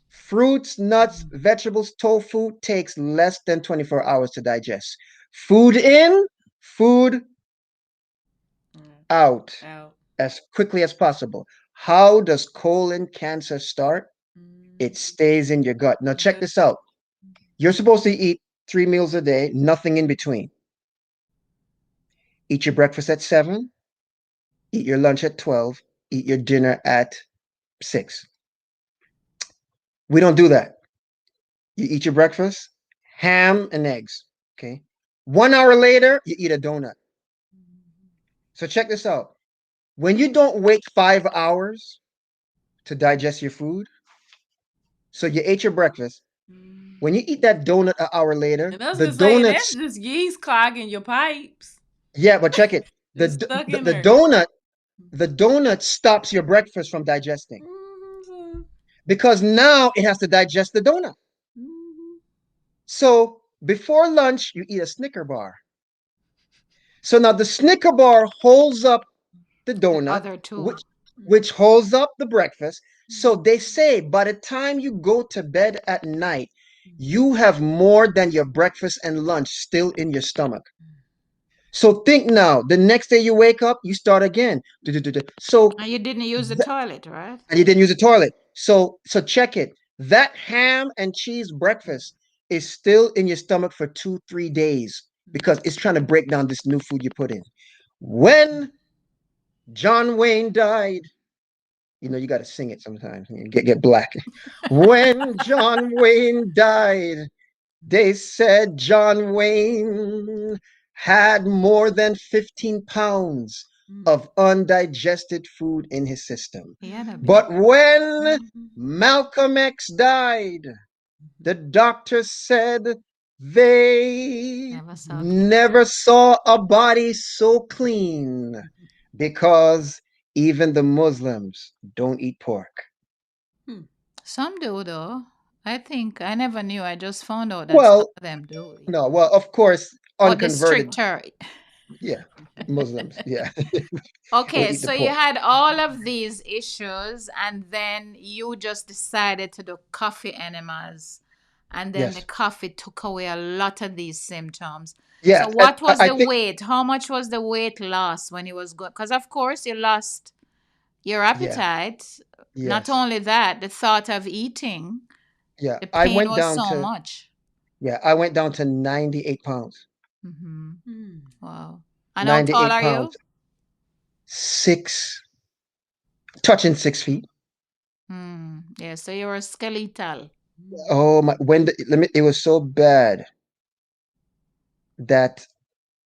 Fruits, nuts, vegetables, tofu takes less than 24 hours to digest. Food in, food out as quickly as possible. How does colon cancer start? It stays in your gut. Now, check this out. You're supposed to eat 3 meals a day, nothing in between. Eat your breakfast at 7, eat your lunch at 12, eat your dinner at 6. We don't do that. You eat your breakfast, ham and eggs. Okay. 1 hour later, you eat a donut. So check this out. When you don't wait 5 hours to digest your food, so you ate your breakfast. When you eat that donut an hour later, and I was the gonna say, and donuts. that's just yeast clogging your pipes. Yeah, but check it. The, It's stuck the, in the there. donut stops your breakfast from digesting because now it has to digest the donut. So before lunch, you eat a Snicker bar. So now the Snicker bar holds up the donut, Other two. which holds up the breakfast. So they say by the time you go to bed at night, you have more than your breakfast and lunch still in your stomach. So think now, the next day you wake up, you start again. So And you didn't use the toilet, right? and you didn't use the toilet. So check it. That ham and cheese breakfast is still in your stomach for 2-3 days because it's trying to break down this new food you put in. When John Wayne died, you know you got to sing it sometimes. You get black. When John Wayne died, they said John Wayne had more than 15 pounds of undigested food in his system. But when Malcolm X died, the doctor said They Never saw clean. never saw a body so clean because even the Muslims don't eat pork. Hmm. Some do though. I think I never knew. I just found out that some Well, of them do. no, well, of course, But the unconverted, stricter. yeah, Muslims, yeah, will Okay, eat the so you pork. had all of these issues, and then you just decided to do coffee enemas, and then the Yes, coffee took away a lot of these symptoms. So, yeah, what was I the think, weight? How much was the weight loss when you was going? Because of course you lost your yeah, appetite. Not yes, only that, the thought of eating, yeah. the pain was so much. I went down to 98 pounds. Mm-hmm. Hmm. Wow. And how tall 98 are you? pounds, six, touching 6 feet. Yeah, so you were skeletal. Oh my, it was so bad that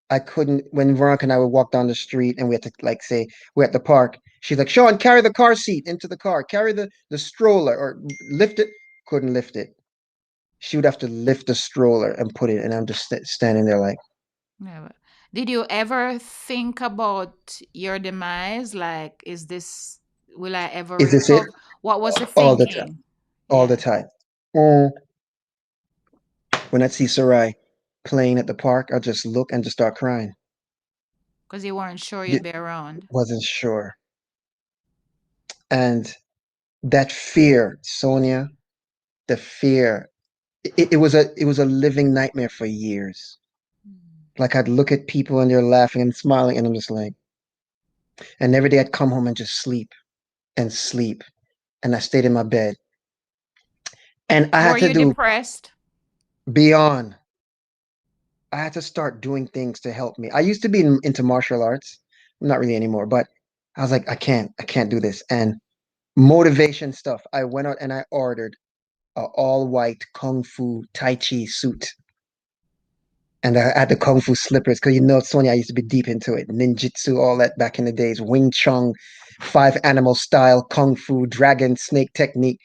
I couldn't, when Veronica and I would walk down the street and we had to like say, we're at the park. She's like, Sean, carry the car seat into the car, carry the stroller or lift it. Couldn't lift it. She would have to lift the stroller and put it, and I'm just standing there like, Never. Did you ever think about your demise? Like, will I ever is this it? recover? What was the All the time. thinking? All the Yeah, time. Mm. When I see Sarai playing at the park, I'll just look and just start crying. because you weren't sure Y- you'd be around. Wasn't sure. And that fear, Sonia, the fear, it was a living nightmare for years. Like I'd look at people and they're laughing and smiling, and I'm just like, and every day I'd come home and just sleep and sleep. And I stayed in my bed. And I Were had to you do depressed? beyond. I had to start doing things to help me. I used to be into martial arts. I'm not really anymore, but I was like, I can't do this. And motivation stuff. I went out and I ordered a all white kung fu tai chi suit. And I had the kung fu slippers because Sonya, I used to be deep into it. Ninjutsu, all that back in the days. Wing Chun, five animal style, kung fu, dragon, snake technique.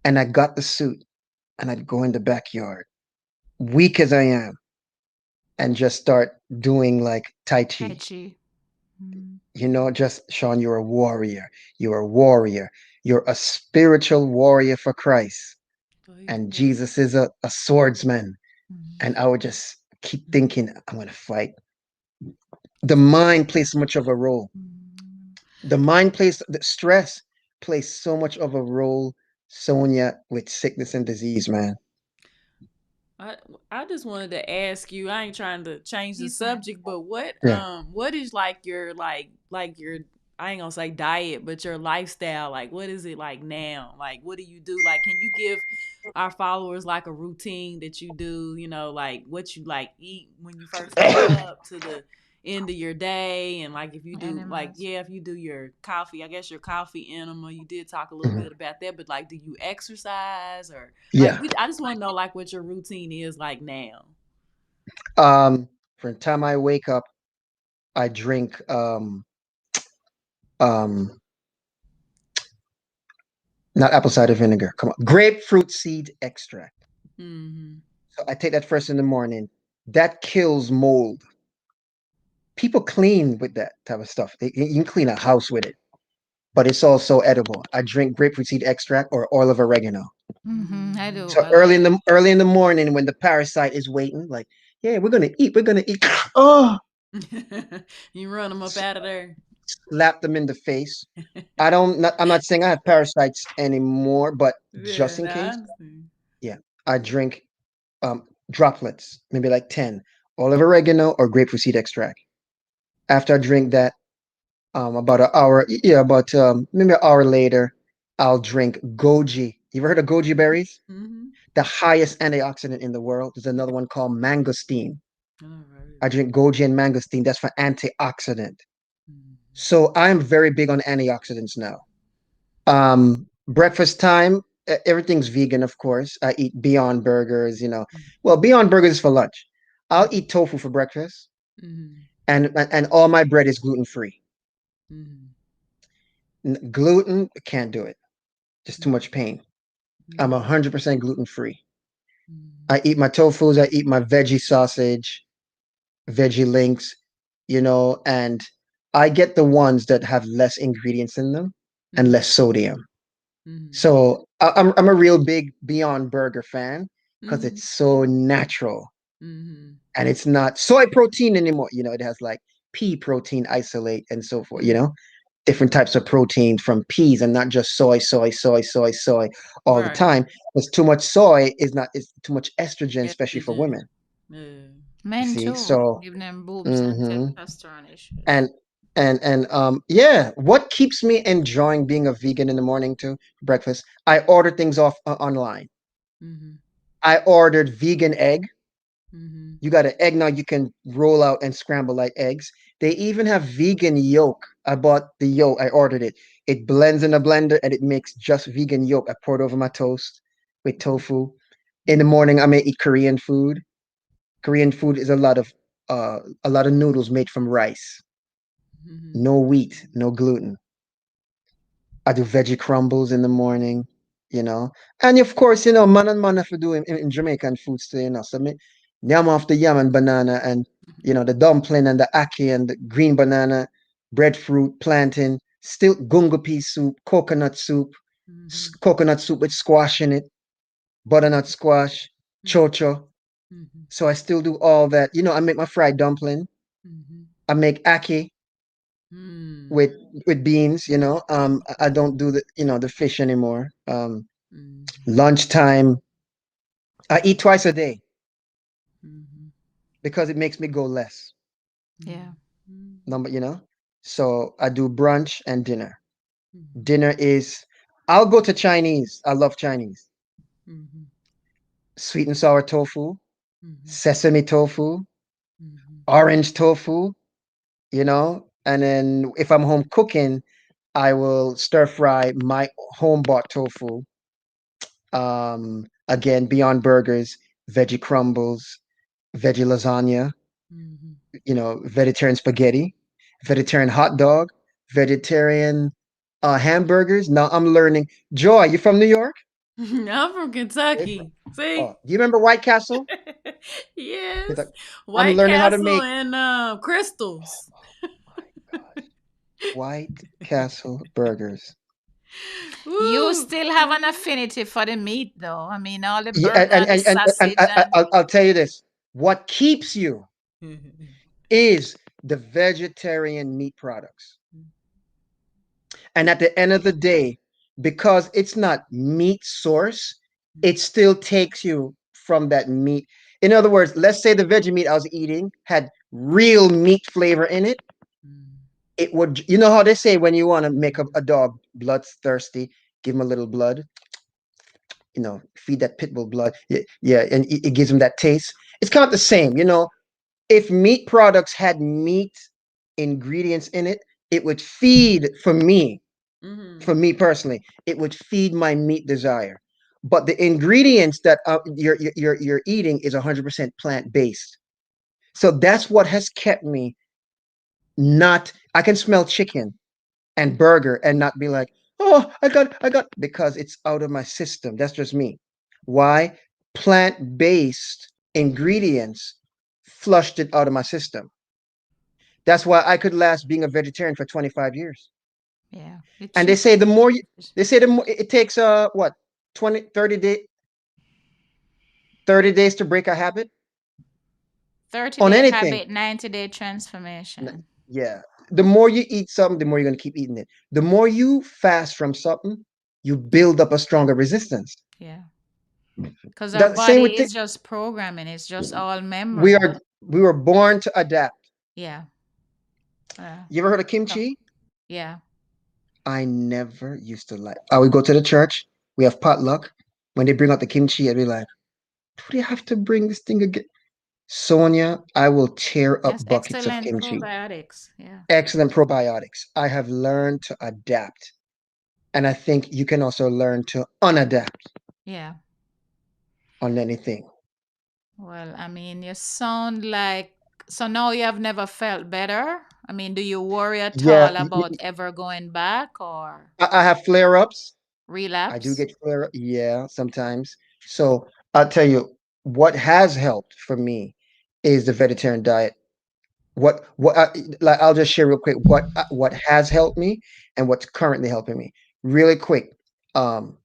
And I got the suit and I'd go in the backyard, weak as I am, and just start doing like Tai Tai Chi. Chi. Mm. Just Sean, you're a warrior. You're a warrior. You're a spiritual warrior for Christ. And Yeah. Jesus is a swordsman. Mm. And I would just keep thinking, I'm going to fight. The mind plays so much of a role. Mm. The stress plays so much of a role, Sonia, with sickness and disease, man. I I just wanted to ask you. I ain't trying to change the He's fine. subject, but Yeah. what is like your like your I ain't gonna say diet, but your lifestyle, like what is it like now? Like what do you do? Like can you give our followers like a routine that you do, like what you like eat when you first wake up to the end of your day, and like if you do like Enemas. yeah, if you do your coffee, I guess your coffee enema, you did talk a little Mhm. bit about that, but like do you exercise or like Yeah. I just want to know like what your routine is like now. From the time I wake up, I drink um not apple cider vinegar. Come on. Grapefruit seed extract. Mm-hmm. So I take that first in the morning. That kills mold. People clean with that type of stuff. You can clean a house with it, but it's also edible. I drink grapefruit seed extract or oil of oregano. Mm-hmm. I Mm-hmm. do. So I like it. early in the morning when the parasite is waiting, like, yeah, we're gonna eat. Oh, You run them up out of there. slap them in the face. I'm not saying I have parasites anymore, but Yeah, just in no, I case, understand. yeah, I drink droplets, maybe like 10, olive oregano or grapefruit seed extract. After I drink that, about an hour, yeah, about maybe an hour later, I'll drink goji. You ever heard of goji berries? Mm-hmm. The highest antioxidant in the world. There's another one called mangosteen. All right. I drink goji and mangosteen. That's for antioxidant. Mm-hmm. So I'm very big on antioxidants now. Breakfast time, everything's vegan, of course. I eat Beyond Burgers. Well, Beyond Burgers is for lunch. I'll eat tofu for breakfast, Mm-hmm. and all my bread is gluten free. Mm-hmm. Gluten, can't do it. Just too much pain. I'm Mm-hmm. 100% gluten free. I eat my tofus, I eat my veggie sausage, veggie links, and I get the ones that have less ingredients in them and less sodium. So I'm a real big Beyond Burger fan because it's so natural and it's not soy protein anymore. It has like pea protein isolate and so forth, different types of protein from peas and not just soy, soy, soy, soy, soy all the Right. time. Because too much soy is too much estrogen, especially for Estrogen. women. Yeah. You Men see, too, so give them boobs and hmm testosterone issues. and yeah, what keeps me enjoying being a vegan in the morning too, breakfast? I order things off online. Mhm. I ordered vegan egg. Mhm. You got an egg now you can roll out and scramble like eggs. They even have vegan yolk. I bought the yolk. I ordered it. It blends in a blender and it makes just vegan yolk. I pour it over my toast with tofu. In the Mhm. morning, I may eat Korean food. Korean food is a lot of noodles made from rice. Mhm. No wheat, no gluten. I do veggie crumbles in the morning, you know. And of course, man and man have to do in Jamaican food still, So me yam off the yam and banana and the dumpling and the ackee and the green banana, breadfruit, plantain, still gungo pea soup, Mhm. coconut soup with squash in it, butternut squash, Mhm. chocho. Mhm. So I still do all that. I make my fried dumpling. Mhm. I make ackee Mm. with with beans, I don't do the fish anymore. Mhm. Lunchtime, I eat twice a day Mhm. because it makes me go less. Yeah. Mhm. Number. So I do brunch and dinner. Mhm. Dinner is, I'll go to Chinese. I love Chinese. Mhm. Sweet and sour tofu, Mhm. sesame tofu, Mhm. orange tofu, and then if I'm home cooking, I will stir fry my home bought tofu. Again, Beyond Burgers, veggie crumbles, veggie lasagna, Mhm. vegetarian spaghetti, vegetarian hot dog, vegetarian hamburgers. Now I'm learning. Joy, you from New York? I'm from Kentucky. See? Do you remember White Castle? Yes. I'm White learning how to Castle make. and crystals. Oh my gosh, White Castle burgers. Woo. You still have an affinity for the meat, though. I mean, all the Yeah, burger and the and sausage and I'll tell you this: what keeps you is the vegetarian meat products. And at the end of the day, because it's not meat source, it still takes you from that meat. In other words, let's say the veggie meat I was eating had real meat flavor in it. It would, how they say when you want to make a dog bloodthirsty, give him a little blood, feed that pit bull blood. Yeah, yeah, and it gives him that taste. It's kind of the same, if meat products had meat ingredients in it, it would feed for me personally, it would feed my meat desire. But the ingredients that you're eating is 100% plant based. So that's what has kept me not. I can smell chicken and burger and not be like, oh, I got because it's out of my system. That's just me. Why? Plant based ingredients flushed it out of my system. That's why I could last being a vegetarian for 25 years. yeah, the And they chicken. say the more you, they say the more it takes what 20 30 days to break a habit 30 on day anything. habit, 90-day transformation. Yeah. The more you eat something, the more you're going to keep eating it. The more you fast from something, you build up a stronger resistance. Yeah. Because our That same with body thing. is just programming, it's just all We memory. are we were born to adapt. Yeah. Uh, You ever heard of so, kimchi? yeah. I never used to like. I would go to the church. We have potluck. When they bring out the kimchi, I'd be like, "Do they have to bring this thing again?" Sonia, I will tear up That's buckets of excellent kimchi. probiotics. Yeah. Excellent probiotics. I have learned to adapt. And I think you can also learn to unadapt Yeah. on anything. Well, I mean, you sound like, so now you have never felt better. I mean, do you worry at Yeah, all about ever going back or I have flare ups. I do relapse? get flare up. Yeah, sometimes. So I'll tell you, what has helped for me is the vegetarian diet. Like I'll just share real quick what has helped me and what's currently helping me. Really quick. Um,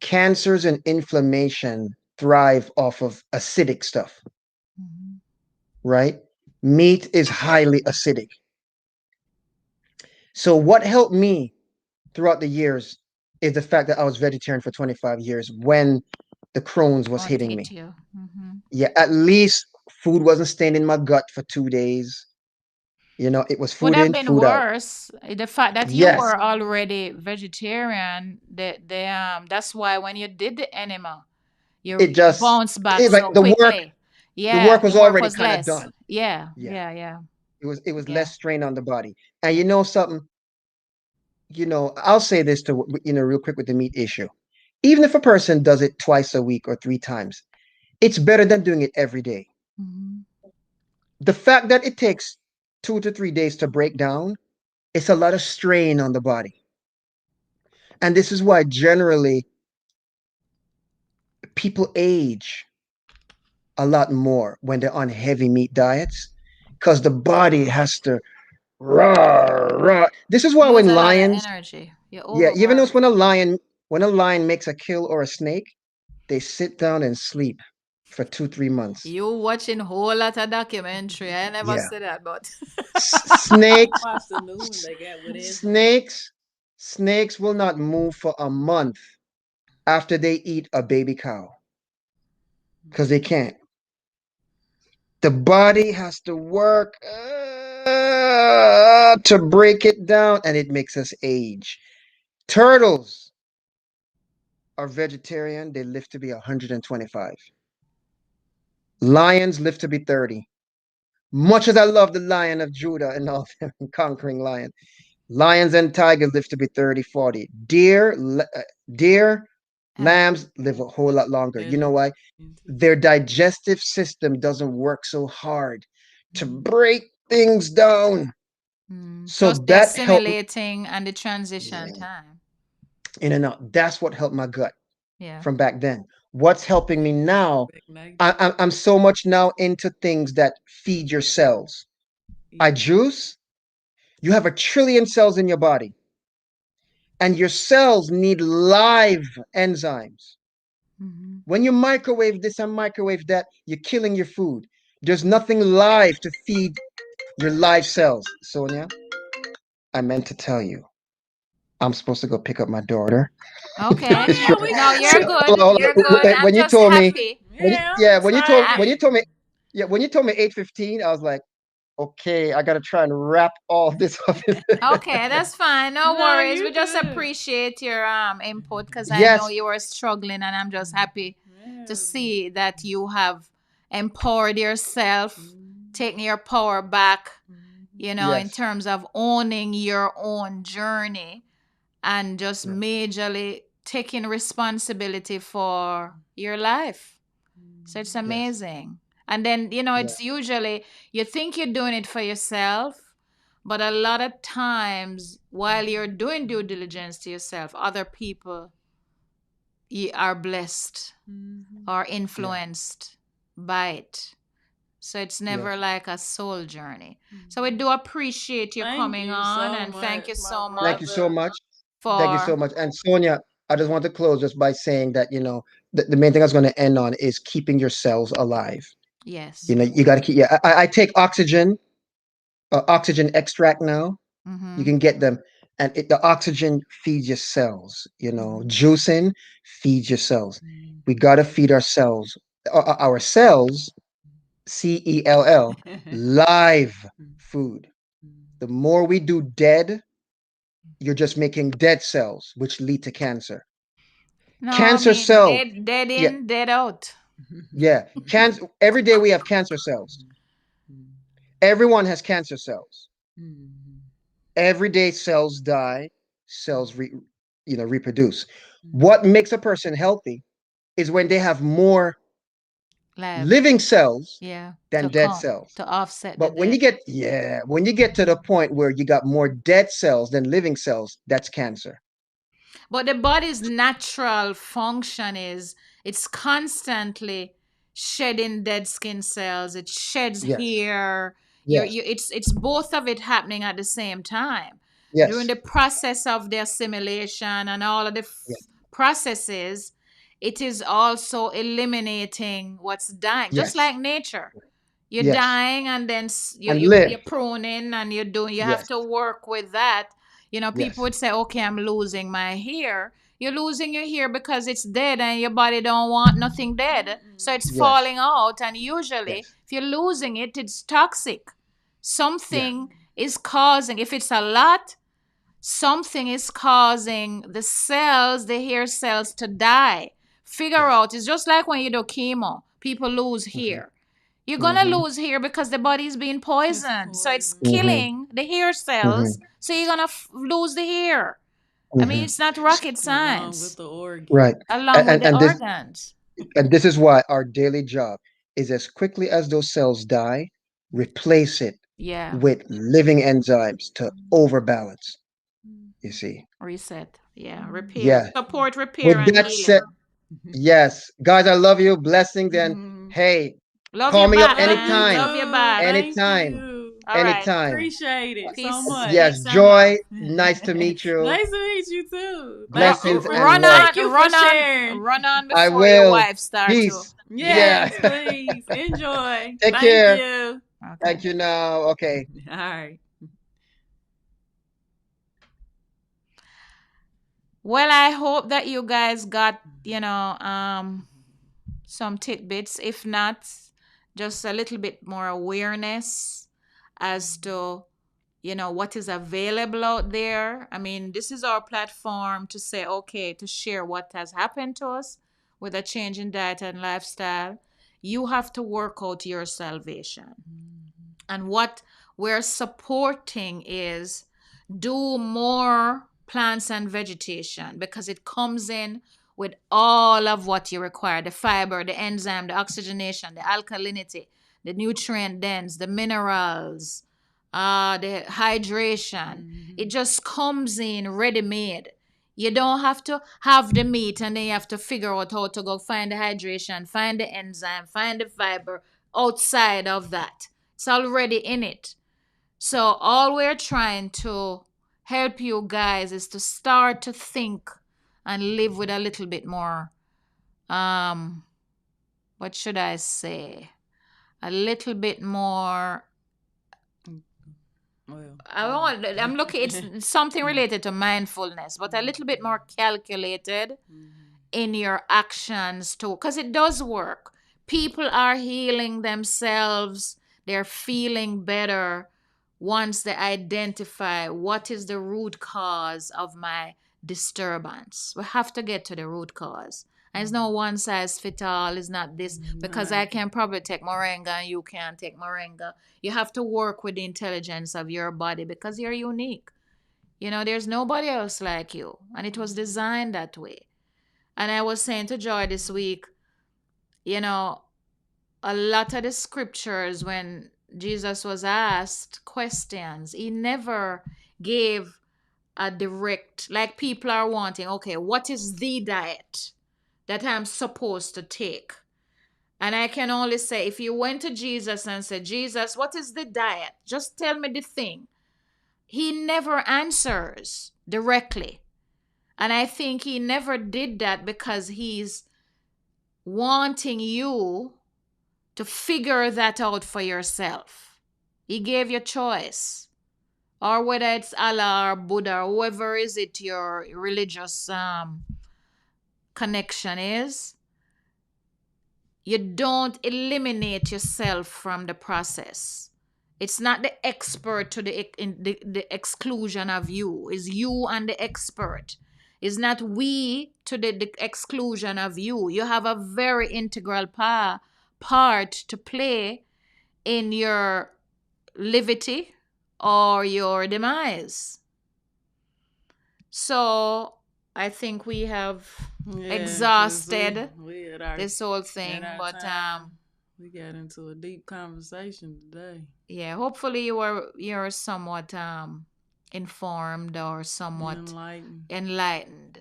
Cancers and inflammation thrive off of acidic stuff, Mhm. right? Meat is highly acidic. So what helped me throughout the years is the fact that I was vegetarian for 25 years when the Crohn's was What hitting hit me. you? Hmm. Yeah, at least food wasn't staying in my gut for 2 days. It was Would food have in, been food out. worse. The fact that you Yes, were already vegetarian, that's why when you did the enema, it you just bounced back it's like so quickly. the Yeah, work the was work already was kind of less. done. Yeah, Yeah, yeah, yeah, it was yeah, less strain on the body. And yeah. you know something, I'll say this to real quick with the meat issue. Even if a person does it twice a week or 3 times, it's better than doing it every day. Hmm. The fact that it takes 2 to 3 days to break down, it's a lot of strain on the body. And this is why generally people age a lot more when they're on heavy meat diets because the body has to rah, rah. This is why Use when a lot of lions, energy. You yeah, you ever notice overwork. when a lion makes a kill or a snake, they sit down and sleep for 2, 3 months. You watching whole lot of documentary. I never Yeah, said that, but snakes, Watch the new one s- they got with Ezra. snakes, snakes will not move for a month after they eat a baby cow because they can't. The body has to work to break it down, and it makes us age. Turtles are vegetarian; they live to be 125. Lions live to be 30. Much as I love the Lion of Judah and all them conquering lion, lions and tigers live to be 30, 40. Deer, have lambs live a whole lot longer. You know Vegetarian why? too. Their digestive system doesn't work so hard to Mm. break things down. So plus the that helped, assimilating and the transition yeah, time. in and out. That's what helped my gut Yeah. from back then. What's helping me now? Back nature. I'm so much now into things that feed your cells. I Yeah. juice. You have 1 trillion cells in your body, and your cells need live enzymes. Hmm. When you microwave this and microwave that, you're killing your food. There's nothing live to feed your live cells. Sonia, I meant to tell you, I'm supposed to go pick up my daughter. Okay. Oh yeah, we No, got you're you. good. Hold You're on. good. I'm When you just told me, happy. Yeah, yeah, it's fine. when you told me, yeah, when you told me 8:15, I was like, okay, I gotta try and wrap all this up. Okay, that's fine. No No, worries. We you just good. appreciate your input because I know Yes, you were struggling, and I'm just happy to Yeah. see that you have empowered yourself, Mm. taking your power back, Mhm. in yes, terms of owning your own journey and just right, majorly taking responsibility for your life. So it's Mhm. yes, amazing. And then, yeah, it's usually you think you're doing it for yourself, but a lot of times while you're doing due diligence to yourself, other people are blessed Mhm. or yeah, influenced by it. So it's never yes. like a soul journey. So we Mhm. do appreciate you Thank coming you on so and thank much, you my so Thank you much so brother. much. Thank you so for much. And Sonia, I just want to close just by saying that, the main thing I was going to end on is keeping your cells alive. yes. You got to keep, yeah, I take oxygen extract now. You Mhm. can get them. And the oxygen feeds your cells, Mhm. juicing feeds your cells. We Mhm. got to feed our cells, CELL, live food. The more we do dead, you're just making dead cells, which lead to cancer. No, I Cancer mean cells, dead yeah, in, dead out. yeah. Cancer. Every day we have cancer cells. Everyone has cancer cells. Every day cells die, cells reproduce. What makes a person healthy is when they have more Live. living cells Yeah. than To dead come cells. to offset the But when dead. you get to the point where you got more dead cells than living cells, that's cancer. But the body's natural function is It's constantly shedding dead skin cells. It sheds Yes. hair. Yes. It's both of it happening at the same time. During Yes. the process of the assimilation and all of the Yes. processes, it is also eliminating what's dying, just Yes. like nature. You're Yes. dying, and then And live. you're pruning, and you have Yes. to work with that. People Yes. would say, okay, I'm losing my hair. You're losing your hair because it's dead, and your body don't want nothing dead, so it's Yes. falling out. And usually Yes. if you're losing it, it's toxic. Yeah. Something is causing, if it's a lot, something is causing the cells, the hair cells, to die. Figure Yes. out. It's just like when you do chemo, people lose Mm-hmm. hair. You're gonna Mm-hmm. lose hair because the body's being It's poisoned, so it's poison. Mm-hmm. killing the hair cells, Mm-hmm. so you're gonna lose the hair. I mean, Mm-hmm. it's not rocket Along with science. the organ. Right. Along with the And this organs. is why our daily job is, as quickly as those cells die, replace it Yeah. with living enzymes to overbalance. You see. Reset. Yeah. Repair. Yeah. Support repair With and that said, healing. yes, guys, I love you. Blessings, and hey, Love call you me up back, Love you man. anytime. Love you too. back. Thank Anytime. you. All right. Anytime. Appreciate it so Peace. much. Yes, Peace and love. Joy. Nice to meet you. Nice to meet you too. Blessings and Run love. on, Thank you for sharing. run on I before your will. wife start to. Peace. Yeah. Yeah. Yes, please. Enjoy. Take Thank care. you. Okay. Thank you now. Okay. All right. Well, I hope that you guys got, some tidbits. If not, just a little bit more awareness as to, what is available out there. I mean, this is our platform to say, okay, to share what has happened to us with a change in diet and lifestyle. You have to work out your salvation. And what we're supporting is do more plants and vegetation, because it comes in with all of what you require: the fiber, the enzyme, the oxygenation, the alkalinity, the nutrient dense, the minerals, the hydration. It just comes in ready made. You don't have to have the meat and then you have to figure out how to go find the hydration, find the enzyme, find the fiber outside of that. It's already in it. So all we're trying to help you guys is to start to think and live with a little bit more, um what should I say? A little bit more. Well, I'm looking, it's something related to mindfulness, but a little bit more calculated in your actions too, because it does work. People are healing themselves, they're feeling better once they identify what is the root cause of my disturbance. We have to get to the root cause. And it's no one size fit all. It's not this because I right. can probably take moringa and you can't take moringa. You have to work with the intelligence of your body because you're unique. There's nobody else like you, and it was designed that way. And I was saying to Joy this week, you know, a lot of the scriptures, when Jesus was asked questions, he never gave a direct, like people are wanting, okay, what is the diet that I'm supposed to take? And I can only say, if you went to Jesus and said, Jesus, what is the diet? Just tell me the thing. He never answers directly. And I think he never did that because he's wanting you to figure that out for yourself. He gave you choice. Or whether it's Allah or Buddha or whoever is it your religious connection is, you don't eliminate yourself from the process. It's not the expert to the exclusion of you. It's you and the expert. It's not we to the exclusion of you. You have a very integral part to play in your levity or your demise. So I think we have exhausted this whole thing, but we got into a deep conversation today. Yeah, hopefully you're somewhat informed or somewhat enlightened.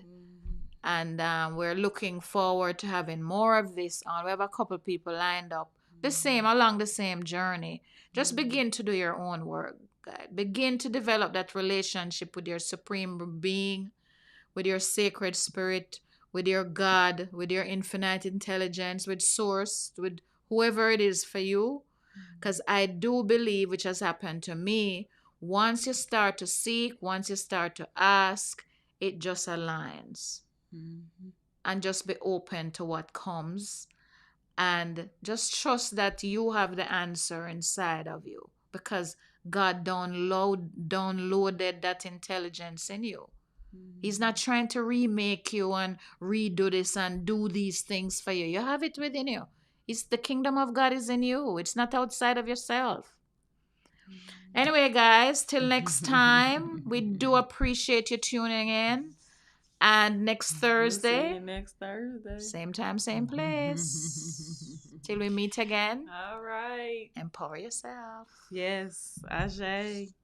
And we're looking forward to having more of this on. We have a couple people lined up along the same journey. Just begin to do your own work, guys. Begin to develop that relationship with your supreme being, with your sacred spirit, with your God, with your infinite intelligence, with source, with whoever it is for you. Because I do believe, which has happened to me, once you start to seek, once you start to ask, it just aligns. And just be open to what comes, and just trust that you have the answer inside of you, because God downloaded that intelligence in you. He's not trying to remake you and redo this and do these things for you. You have it within you. It's the kingdom of God is in you. It's not outside of yourself. Anyway, guys, till next time, we do appreciate you tuning in. And next Thursday, we'll see you next Thursday, same time, same place. Till we meet again. All right. Empower yourself. Yes, Ashe.